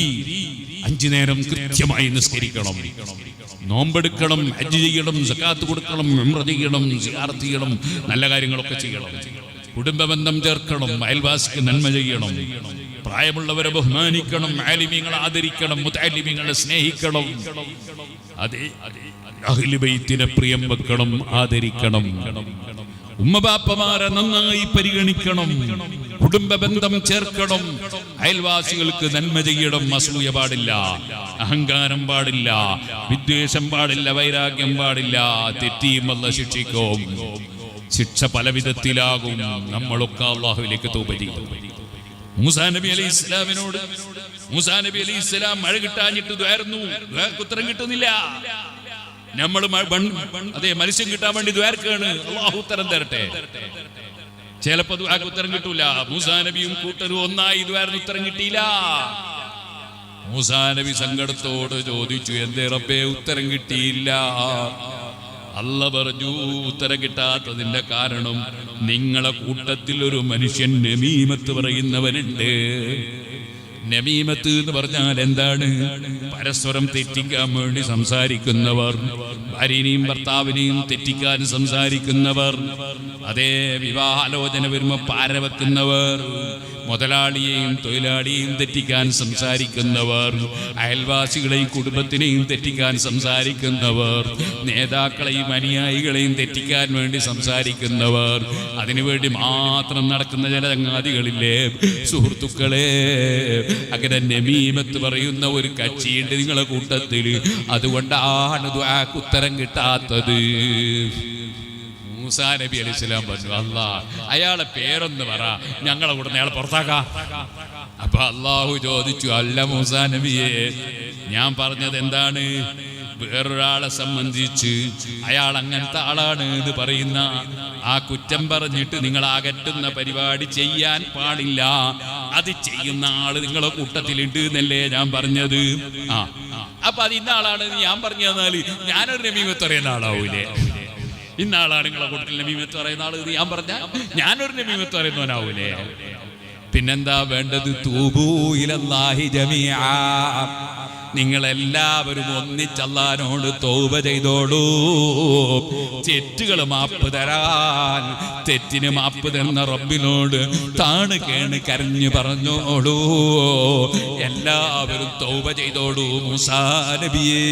5 നേരം കൃത്യമായി നിസ്കരിക്കണം, നോമ്പെടുക്കണം, ഹജ്ജ് ചെയ്യണം, സകാത്ത് കൊടുക്കണം, ഉംറ ചെയ്യണം, സിയാറത്ത് ചെയ്യണം, നല്ല കാര്യങ്ങളൊക്കെ ചെയ്യണം, കുടുംബബന്ധം ചേർക്കണം, അയൽവാസിക്ക് നന്മ ചെയ്യണം, പ്രായമുള്ളവരെ ബഹുമാനിക്കണം, ആലിമീങ്ങളെ ആദരിക്കണം, മുതഅല്ലിമീങ്ങളെ സ്നേഹിക്കണം, അതെ അഹ്ലു ബൈത്തിനെ പ്രിയം വെക്കണം, ആദരിക്കണം, ഉമ്മബാപ്പമാരെ നന്നായി പരിഗണിക്കണം, കുടുംബ ബന്ധം ചേർക്കണം, അയൽവാസികൾക്ക് നന്മ ചെയ്യണം, അസൂയ പാടില്ല, അഹങ്കാരം പാടില്ല, വിദ്വേഷം പാടില്ല, വൈരാഗ്യം പാടില്ല. തെറ്റിയും അല്ലാഹ് ശിക്ഷിക്കും. ശിക്ഷ പല വിധത്തിലാകും. നമ്മളൊക്കെ അല്ലാഹുവിലേക്ക് തൗബ ചെയ്യും. മൂസാ നബി അലൈഹിസ്സലാമിനോട് മൂസാ നബി അലൈഹിസ്സലാം മഴ കിട്ടാഞ്ഞിട്ട് ദ്വാരുന്നു, ഉത്തരം കിട്ടുന്നില്ല. നമ്മൾ അതെ മനുഷ്യൻ കിട്ടാൻ വേണ്ടി ദ്വാരക്കാണ്. അല്ലാഹു ഉത്തരം തരട്ടെ. ചിലപ്പോ ദ്വാരക്ക് ഉത്തരം കിട്ടൂല. മൂസാ നബിയും കൂട്ടരും ഒന്നായി ദ്വാരന് ഉത്തരം കിട്ടിയില്ല. മൂസാ നബി സങ്കടത്തോട് ചോദിച്ചു, എന്തേ റബ്ബേ ഉത്തരം കിട്ടിയില്ല? അല്ലാഹു പറഞ്ഞു, ഉത്തരം കിട്ടാത്തതിന്റെ കാരണം നിങ്ങളെ കൂട്ടത്തിൽ ഒരു മനുഷ്യൻ നമീമത്ത് പറയുന്നവനുണ്ട്. നമീമത്ത് എന്ന് പറഞ്ഞാൽ എന്താണ്? പല പരസ്പരം തെറ്റിക്കാൻ വേണ്ടി സംസാരിക്കുന്നവർ, ഭാര്യനെയും ഭർത്താവിനെയും തെറ്റിക്കാൻ സംസാരിക്കുന്നവർ, അതേ വിവാഹാലോചന വരുമ്പോൾ പാര വെക്കുന്നവർ, മുതലാളിയെയും തൊഴിലാളിയെയും തെറ്റിക്കാൻ സംസാരിക്കുന്നവർ, അയൽവാസികളെയും കുടുംബത്തിനെയും തെറ്റിക്കാൻ സംസാരിക്കുന്നവർ, നേതാക്കളെയും അനുയായികളെയും തെറ്റിക്കാൻ വേണ്ടി സംസാരിക്കുന്നവർ, അതിനുവേണ്ടി മാത്രം നടക്കുന്ന ചില ചങ്ങാതികളില്ലേ സുഹൃത്തുക്കളെ, അങ്ങനെ നമീമത്ത് പറയുന്ന ഒരു കക്ഷിയുണ്ട് നിങ്ങളെ കൂട്ടത്തിൽ. അതുകൊണ്ടാണ് ദുആക്ക് ഉത്തരം കിട്ടാത്തത്. മൂസാ നബി അലൈഹി സ്വലാം പറഞ്ഞു, അല്ലാഹ് അയാളെ പേരൊന്ന് പറ, ഞങ്ങളെ കൂടെ അയാളെ പുറത്താക്കാം. അപ്പൊ അള്ളാഹു ചോദിച്ചു, അല്ല മൂസാ നബിയെ, ഞാൻ പറഞ്ഞത് എന്താണ്? വേറൊരാളെ സംബന്ധിച്ച് അയാൾ അങ്ങനത്തെ ആളാണ് എന്ന് പറയുന്ന ആ കുറ്റം പറഞ്ഞിട്ട് നിങ്ങൾ അകറ്റുന്ന പരിപാടി ചെയ്യാൻ പാടില്ല. അത് ചെയ്യുന്ന ആള് നിങ്ങളെ കൂട്ടത്തിലുണ്ട് എന്നല്ലേ ഞാൻ പറഞ്ഞത്. അപ്പൊ അത് ഇന്ന ആളാണ് ഞാൻ പറഞ്ഞു തന്നാല് ഞാനൊരു നമീമത്ത് പറയുന്ന ആളാവൂലേ? ഇന്നാളാണ് നിങ്ങളെ കൂട്ടത്തിൽ നമീമത്ത് പറയുന്ന ആള് ഞാൻ പറഞ്ഞ ഞാനൊരു നമീമത്ത് പറയുന്നവനാവൂലേ? പിന്നെന്താ വേണ്ടത്? തൂബൂ ഇലല്ലാഹി ജമീഅ, നിങ്ങളെല്ലാവരും ഒന്നിച്ചല്ലാനോട് തൗബ ചെയ്തോളൂ. തെറ്റുകൾ മാപ്പ് തരാൻ തെറ്റിന് മാപ്പ് തന്ന റബ്ബിനോട് താണ് കേണ് കരഞ്ഞു പറഞ്ഞോളൂ. എല്ലാവരും തൗബ ചെയ്തോളൂ മൂസാ നബിയേ.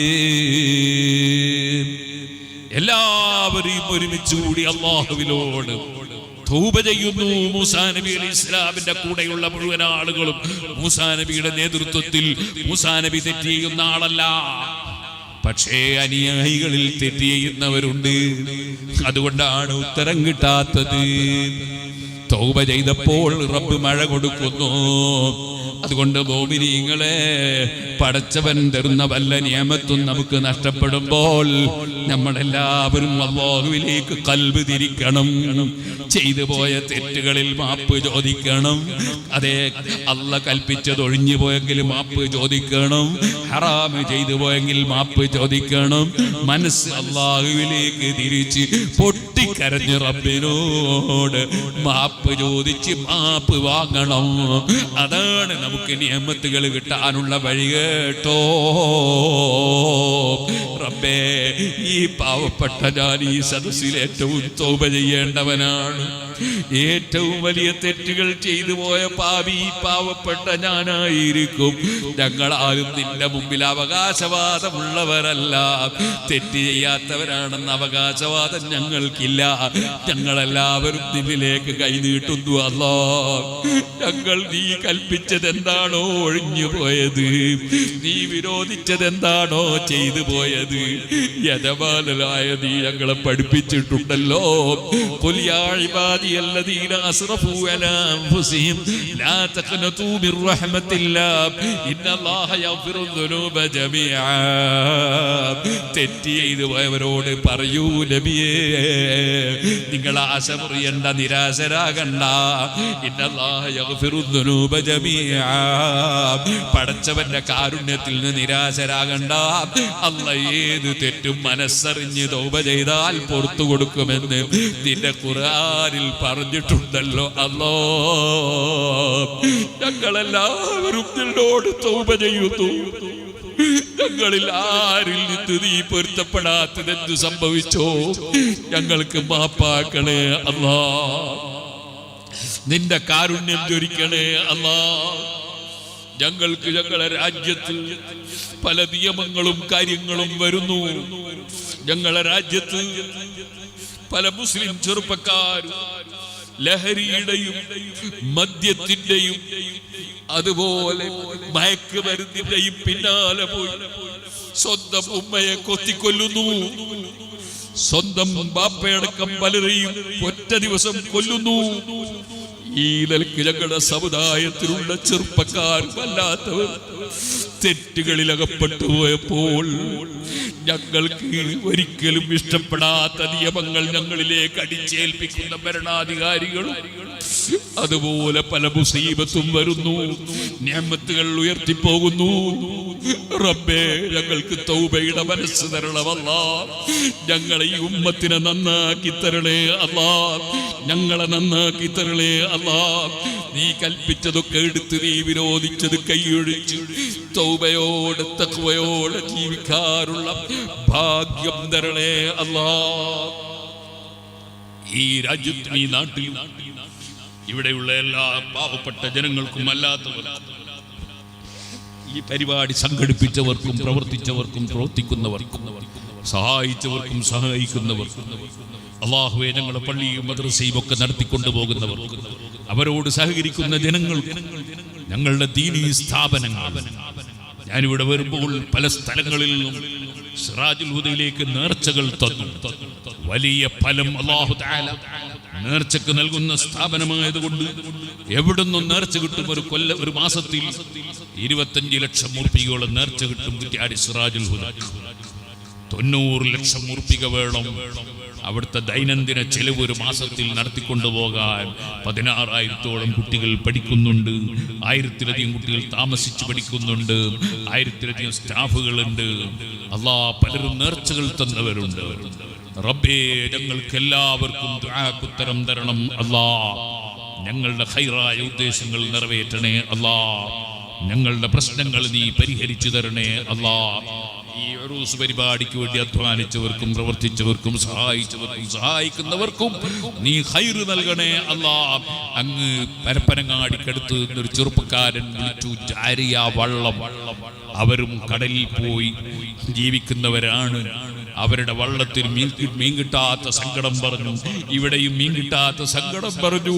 എല്ലാവരും ഒരുമിച്ച് കൂടി അല്ലാഹുവിനോട് തൗബ ചെയ്യുന്നു. മൂസാ നബി അലൈഹി ഇസ്ലാമിന്റെ കൂടെയുള്ള മുഴുവൻ ആളുകളും മൂസാ നബിയുടെ നേതൃത്വത്തിൽ. മൂസാ നബി തെറ്റ് ചെയ്യുന്ന ആളല്ല, പക്ഷേ അനുയായികളിൽ തെറ്റ് ചെയ്യുന്നവരുണ്ട്. അതുകൊണ്ടാണ് ഉത്തരം കിട്ടാത്തത്. തൗബ ചെയ്തപ്പോൾ റബ്ബ് മഴ കൊടുക്കുന്നു. അതുകൊണ്ട് മോമിനീങ്ങളെ, പടച്ചവൻ തരുന്ന വല്ല നിയമത്തും നമുക്ക് നഷ്ടപ്പെടുമ്പോൾ നമ്മളെല്ലാവരും അല്ലാഹുവിലേക്ക് ഖൽബ് തിരിക്കണം. ചെയ്തു പോയ തെറ്റുകളിൽ മാപ്പ് ചോദിക്കണം. അതേ, അല്ലാഹ് കൽപ്പിച്ചത് ഒഴിഞ്ഞു പോയെങ്കിൽ മാപ്പ് ചോദിക്കണം. ഹറാം ചെയ്തു പോയെങ്കിൽ മാപ്പ് ചോദിക്കണം. മനസ്സ് അല്ലാഹുവിലേക്ക് തിരിച്ച് പൊട്ടിക്കരഞ്ഞ് റബ്ബിനോട് മാപ്പ് ചോദിച്ച് മാപ്പ് വാങ്ങണം. അതാണ് നമുക്ക് നിയമത്തുകൾ കിട്ടാനുള്ള വഴി കേട്ടോ. റബ്ബേ, ഈ പാവപ്പെട്ട ഞാൻ ഈ സദസ്സിൽ ഏറ്റവും തൗബ ചെയ്യേണ്ടവനാണ്. ഏറ്റവും വലിയ തെറ്റുകൾ ചെയ്തു പോയ പാപി പാവപ്പെട്ട ഞാനായിരിക്കും. ഞങ്ങളാരും നിന്റെ മുമ്പിൽ അവകാശവാദമുള്ളവരല്ല. തെറ്റ് ചെയ്യാത്തവരാണെന്ന അവകാശവാദം ഞങ്ങൾക്കില്ല. ഞങ്ങളെല്ലാവരും നിന്നിലേക്ക് കൈനീട്ടുന്നു. അല്ലാഹ്, ഞങ്ങൾ നീ കൽപ്പിച്ചത് എന്താണോ ഒഴിഞ്ഞു പോയത്, നീ വിരോധിച്ചത് എന്താണോ ചെയ്തു പോയത്, യജമാനനായ നീ ഞങ്ങളെ പഠിപ്പിച്ചിട്ടുണ്ടല്ലോ. ഖുൽ യാ ഇബാദിയല്ലദീന അസ്റഫൂ അലാ അൻഫുസിഹിം ലാ തഖ്നതൂ മിർ റഹ്മത്തില്ലാഹ് ഇന്നല്ലാഹ യഗ്ഫിറുദ്ദുനൂബ ജമീഅ. തെറ്റ് ചെയ്തു പോയവരോട് പറയൂ നബിയേ, നിങ്ങൾ ആശ മുറിയണ്ട, നിരാശരാകണ്ട. ഇന്നല്ലാഹ യഗ്ഫിറുദ്ദുനൂബ ജമീഅ. പടച്ചവന്റെ കാരുണ്യത്തിൽ നിന്ന് നിരാശരാകണ്ട. അല്ലാഹ് ഏത് തെറ്റും മനസ്സറിഞ്ഞ് തൗബ ചെയ്താൽ പുറത്തു കൊടുക്കുമെന്ന് നിന്റെ ഖുർആനിൽ പറഞ്ഞിട്ടുണ്ടല്ലോ. അല്ലാഹ്, ഞങ്ങളെല്ലാവരും നിന്നോട് തൗബ ചെയ്യുന്നു. ഞങ്ങളിൽ ആരിൽ നിന്ന് നീ പൊരുത്തപ്പെടാത്തതെന്ത് സംഭവിച്ചോ ഞങ്ങൾക്ക് മാപ്പാക്കണേ അല്ലാഹ്. നിന്റെ കാരുണ്യം ജ്വരിക്കണേ അല്ലാഹ്. ഞങ്ങൾക്ക് ഞങ്ങളുടെ രാജ്യത്ത് പല നിയമങ്ങളും കാര്യങ്ങളും വരുന്നു. ഞങ്ങളുടെ രാജ്യത്ത് പല മുസ്ലിം ചെറുപ്പക്കാരും ലഹരിയുടെയും മദ്യത്തിന്റെയും അതുപോലെ മയക്കുമരുന്നിന്റെയും പിന്നാലെ പോയി സ്വന്തം ഉമ്മയെ കൊത്തിക്കൊല്ലുന്നു. സ്വന്തം ബാപ്പയടക്കം പലരെയും ഒറ്റ ദിവസം കൊല്ലുന്നു. ഈ നിലക്ക് ഞങ്ങളുടെ സമുദായത്തിലുള്ള ചെറുപ്പക്കാർ വല്ലാത്തവർ തെറ്റുകളിൽ അകപ്പെട്ടു പോയപ്പോൾ ഞങ്ങൾക്ക് ഒരിക്കലും ഇഷ്ടപ്പെടാത്ത നിയമങ്ങൾ ഞങ്ങളിലേക്ക് അടിച്ചേൽപ്പിക്കുന്ന ഭരണാധികാരികളും അതുപോലെ പല മുസീബത്തും വരുന്നു. നിഅമത്തുകൾ ഉയർത്തിപ്പോകുന്നു. റബ്ബേ ഞങ്ങൾക്ക് തൗബയുടെ മനസ്സ് തരണം അല്ലാഹ്. ഞങ്ങളെ ഈ ഉമ്മത്തിനെ നന്നാക്കി തരണേ അല്ലാഹ്. ഞങ്ങളെ നന്നാക്കി തരണേ അല്ലാഹ്. നീ കൽപ്പിച്ചതൊക്കെ എടുത്ത് നീ വിരോധിച്ചത് കൈയൊഴിച്ച് തൗബയോടെ തഖ്വയോടെ ജീവിക്കാനുള്ള ഭാഗ്യം തരണേ അല്ലാഹ്. ഈ രാജ്യത്തിന് ഈ നാട്ടിൽ ഇവിടെയുള്ള എല്ലാ പാവപ്പെട്ട ജനങ്ങൾക്കും അല്ലാത്തവർക്കും ഈ പരിപാടി സംഘടിപ്പിച്ചവർക്കും പ്രവർത്തിച്ചവർക്കും പ്രവർത്തിക്കുന്നവർക്കും സഹായിച്ചവർക്കും സഹായിക്കുന്നവർക്കും അല്ലാഹുവേ ഞങ്ങളുടെ പള്ളിയും മദ്രസയും ഒക്കെ നടത്തിക്കൊണ്ടുപോകുന്നവർ അവരോട് സഹകരിക്കുന്ന ജനങ്ങൾക്കും ഞങ്ങളുടെ ദീനീ സ്ഥാപനങ്ങൾ ഞാനിവിടെ വരുമ്പോൾ പല സ്ഥലങ്ങളിൽ നിന്നും സിറാജുൽ ഹുദയിലേക്ക് നേർച്ചകൾ തന്നു. വലിയ ഫലം അല്ലാഹു തആല നേർച്ചക്ക് നൽകുന്ന സ്ഥാപനമായതുകൊണ്ട് എവിടുന്നും നേർച്ച കിട്ടും. ഒരു മാസത്തിൽ 25 ലക്ഷം ഉറുപ്പികയോളം നേർച്ച കിട്ടും. കുറ്റ്യാടി സിറാജുൽ ഹുദ 90 ലക്ഷം ഉറുപ്പിക വേണം. അവിടുത്തെ ദൈനംദിന ചെലവ് ഒരു മാസത്തിൽ നടത്തിക്കൊണ്ടുപോകാൻ 16,000-ഓളം കുട്ടികൾ പഠിക്കുന്നുണ്ട്. 1000-ലധികം കുട്ടികൾ താമസിച്ച് പഠിക്കുന്നുണ്ട്. 1000-ലധികം സ്റ്റാഫുകളുണ്ട്. അല്ലാഹ് പലരും നേർച്ചകൾ തന്നവരുണ്ട്. റബ്ബേ ഞങ്ങൾക്ക് എല്ലാവർക്കും ദുആക്ക് ഉത്തരം തരണം അല്ലാഹ്. ഞങ്ങളുടെ ഖൈറായ ഉദ്ദേശങ്ങൾ നിറവേറ്റണേ അല്ലാഹ്. ഞങ്ങളുടെ പ്രശ്നങ്ങൾ നീ പരിഹരിച്ചു തരണേ അല്ലാഹ്. ഈ ഉറൂസ് പരിപാടിക്ക് വേണ്ടി അധ്വാനിച്ചവർക്കും പ്രവർത്തിച്ചവർക്കും സഹായിച്ചവർക്കും സഹായിക്കുന്നവർക്കും നീ ഖൈറ് നൽകണേ അല്ലാഹ്. അങ്ങ് പരപ്പനങ്ങാടിക്കടുത്ത് ഒരു ചെറുപ്പക്കാരൻ വിളിച്ചു ജാരിയ വള്ളം. അവരും കടലിൽ പോയി ജീവിക്കുന്നവരാണ്. അവരുടെ വള്ളത്തിൽ മീൻ കിട്ടാത്ത സങ്കടം പറഞ്ഞു. ഇവിടെയും മീൻ കിട്ടാത്ത സങ്കടം പറഞ്ഞു.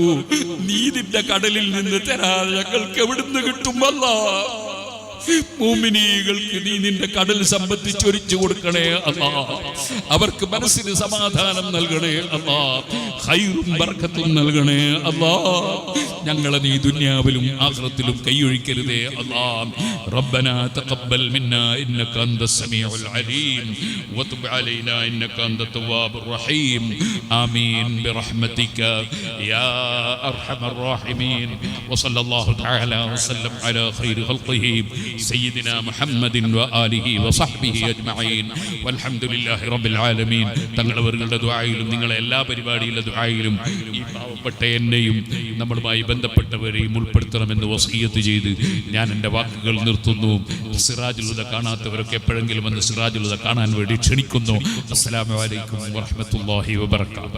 നീ നിന്റെ കടലിൽ നിന്ന് തരാൻ ഞങ്ങൾക്ക് എവിടുന്ന് കിട്ടും അല്ലാഹ്. മുഅ്മിനീകൾക്ക് നീ നിന്റെ കടൽ സമ്പത്ത് ചൊരിച്ചു കൊടുക്കണേ അല്ലാഹ്. അവർക്ക് മനസ്സിന് സമാധാനം നൽകണേ അല്ലാഹ്. ഖൈറും ബർക്കത്തും നൽകണേ അല്ലാഹ്. ഞങ്ങളെ നീ ദുനിയാവിലും ആഖിറത്തിലും കൈയൊഴിക്കരുതേ അല്ലാഹ്. റബ്ബനാ തഖബ്ബൽ മിന്നാ ഇന്നക അൻതസ് സമീഉൽ അലീം വതുബ് അലൈനാ ഇന്നക അൻതത് തവ്വാബുർ റഹീം. ആമീൻ ബിറഹ്മതിക യാ അർഹമർ റഹീമീൻ. വസല്ലല്ലാഹു തആല വസല്ലം അലാ ഖൈരി ഖൽഖിഹി സയ്യിദിനാ മുഹമ്മദിൻ വആലിഹി വസഹ്ബിഹി അജ്മഈൻ വൽഹംദുലില്ലാഹി റബ്ബിൽ ആലമീൻ. തങ്ങളവരുടെ ദുആയിലും നിങ്ങളെ എല്ലാ പരിപാടിയിലെ ദുആയിലും ഈ പാവപ്പെട്ട എന്നെയും നമ്മളുമായി ബന്ധപ്പെട്ടവരെയും ഉൾപ്പെടുത്തണമെന്ന് വസിയ്യത്ത് ചെയ്ത് ഞാൻ എൻ്റെ വാക്കുകൾ നിർത്തുന്നു. സിറാജുൽ ഹുദ കാണാത്തവരൊക്കെ എപ്പോഴെങ്കിലും വന്ന് സിറാജുൽ ഹുദ കാണാൻ വേണ്ടി ക്ഷണിക്കുന്നു. അസ്സലാമു അലൈക്കും വറഹ്മത്തുള്ളാഹി വബറകാതുഹു.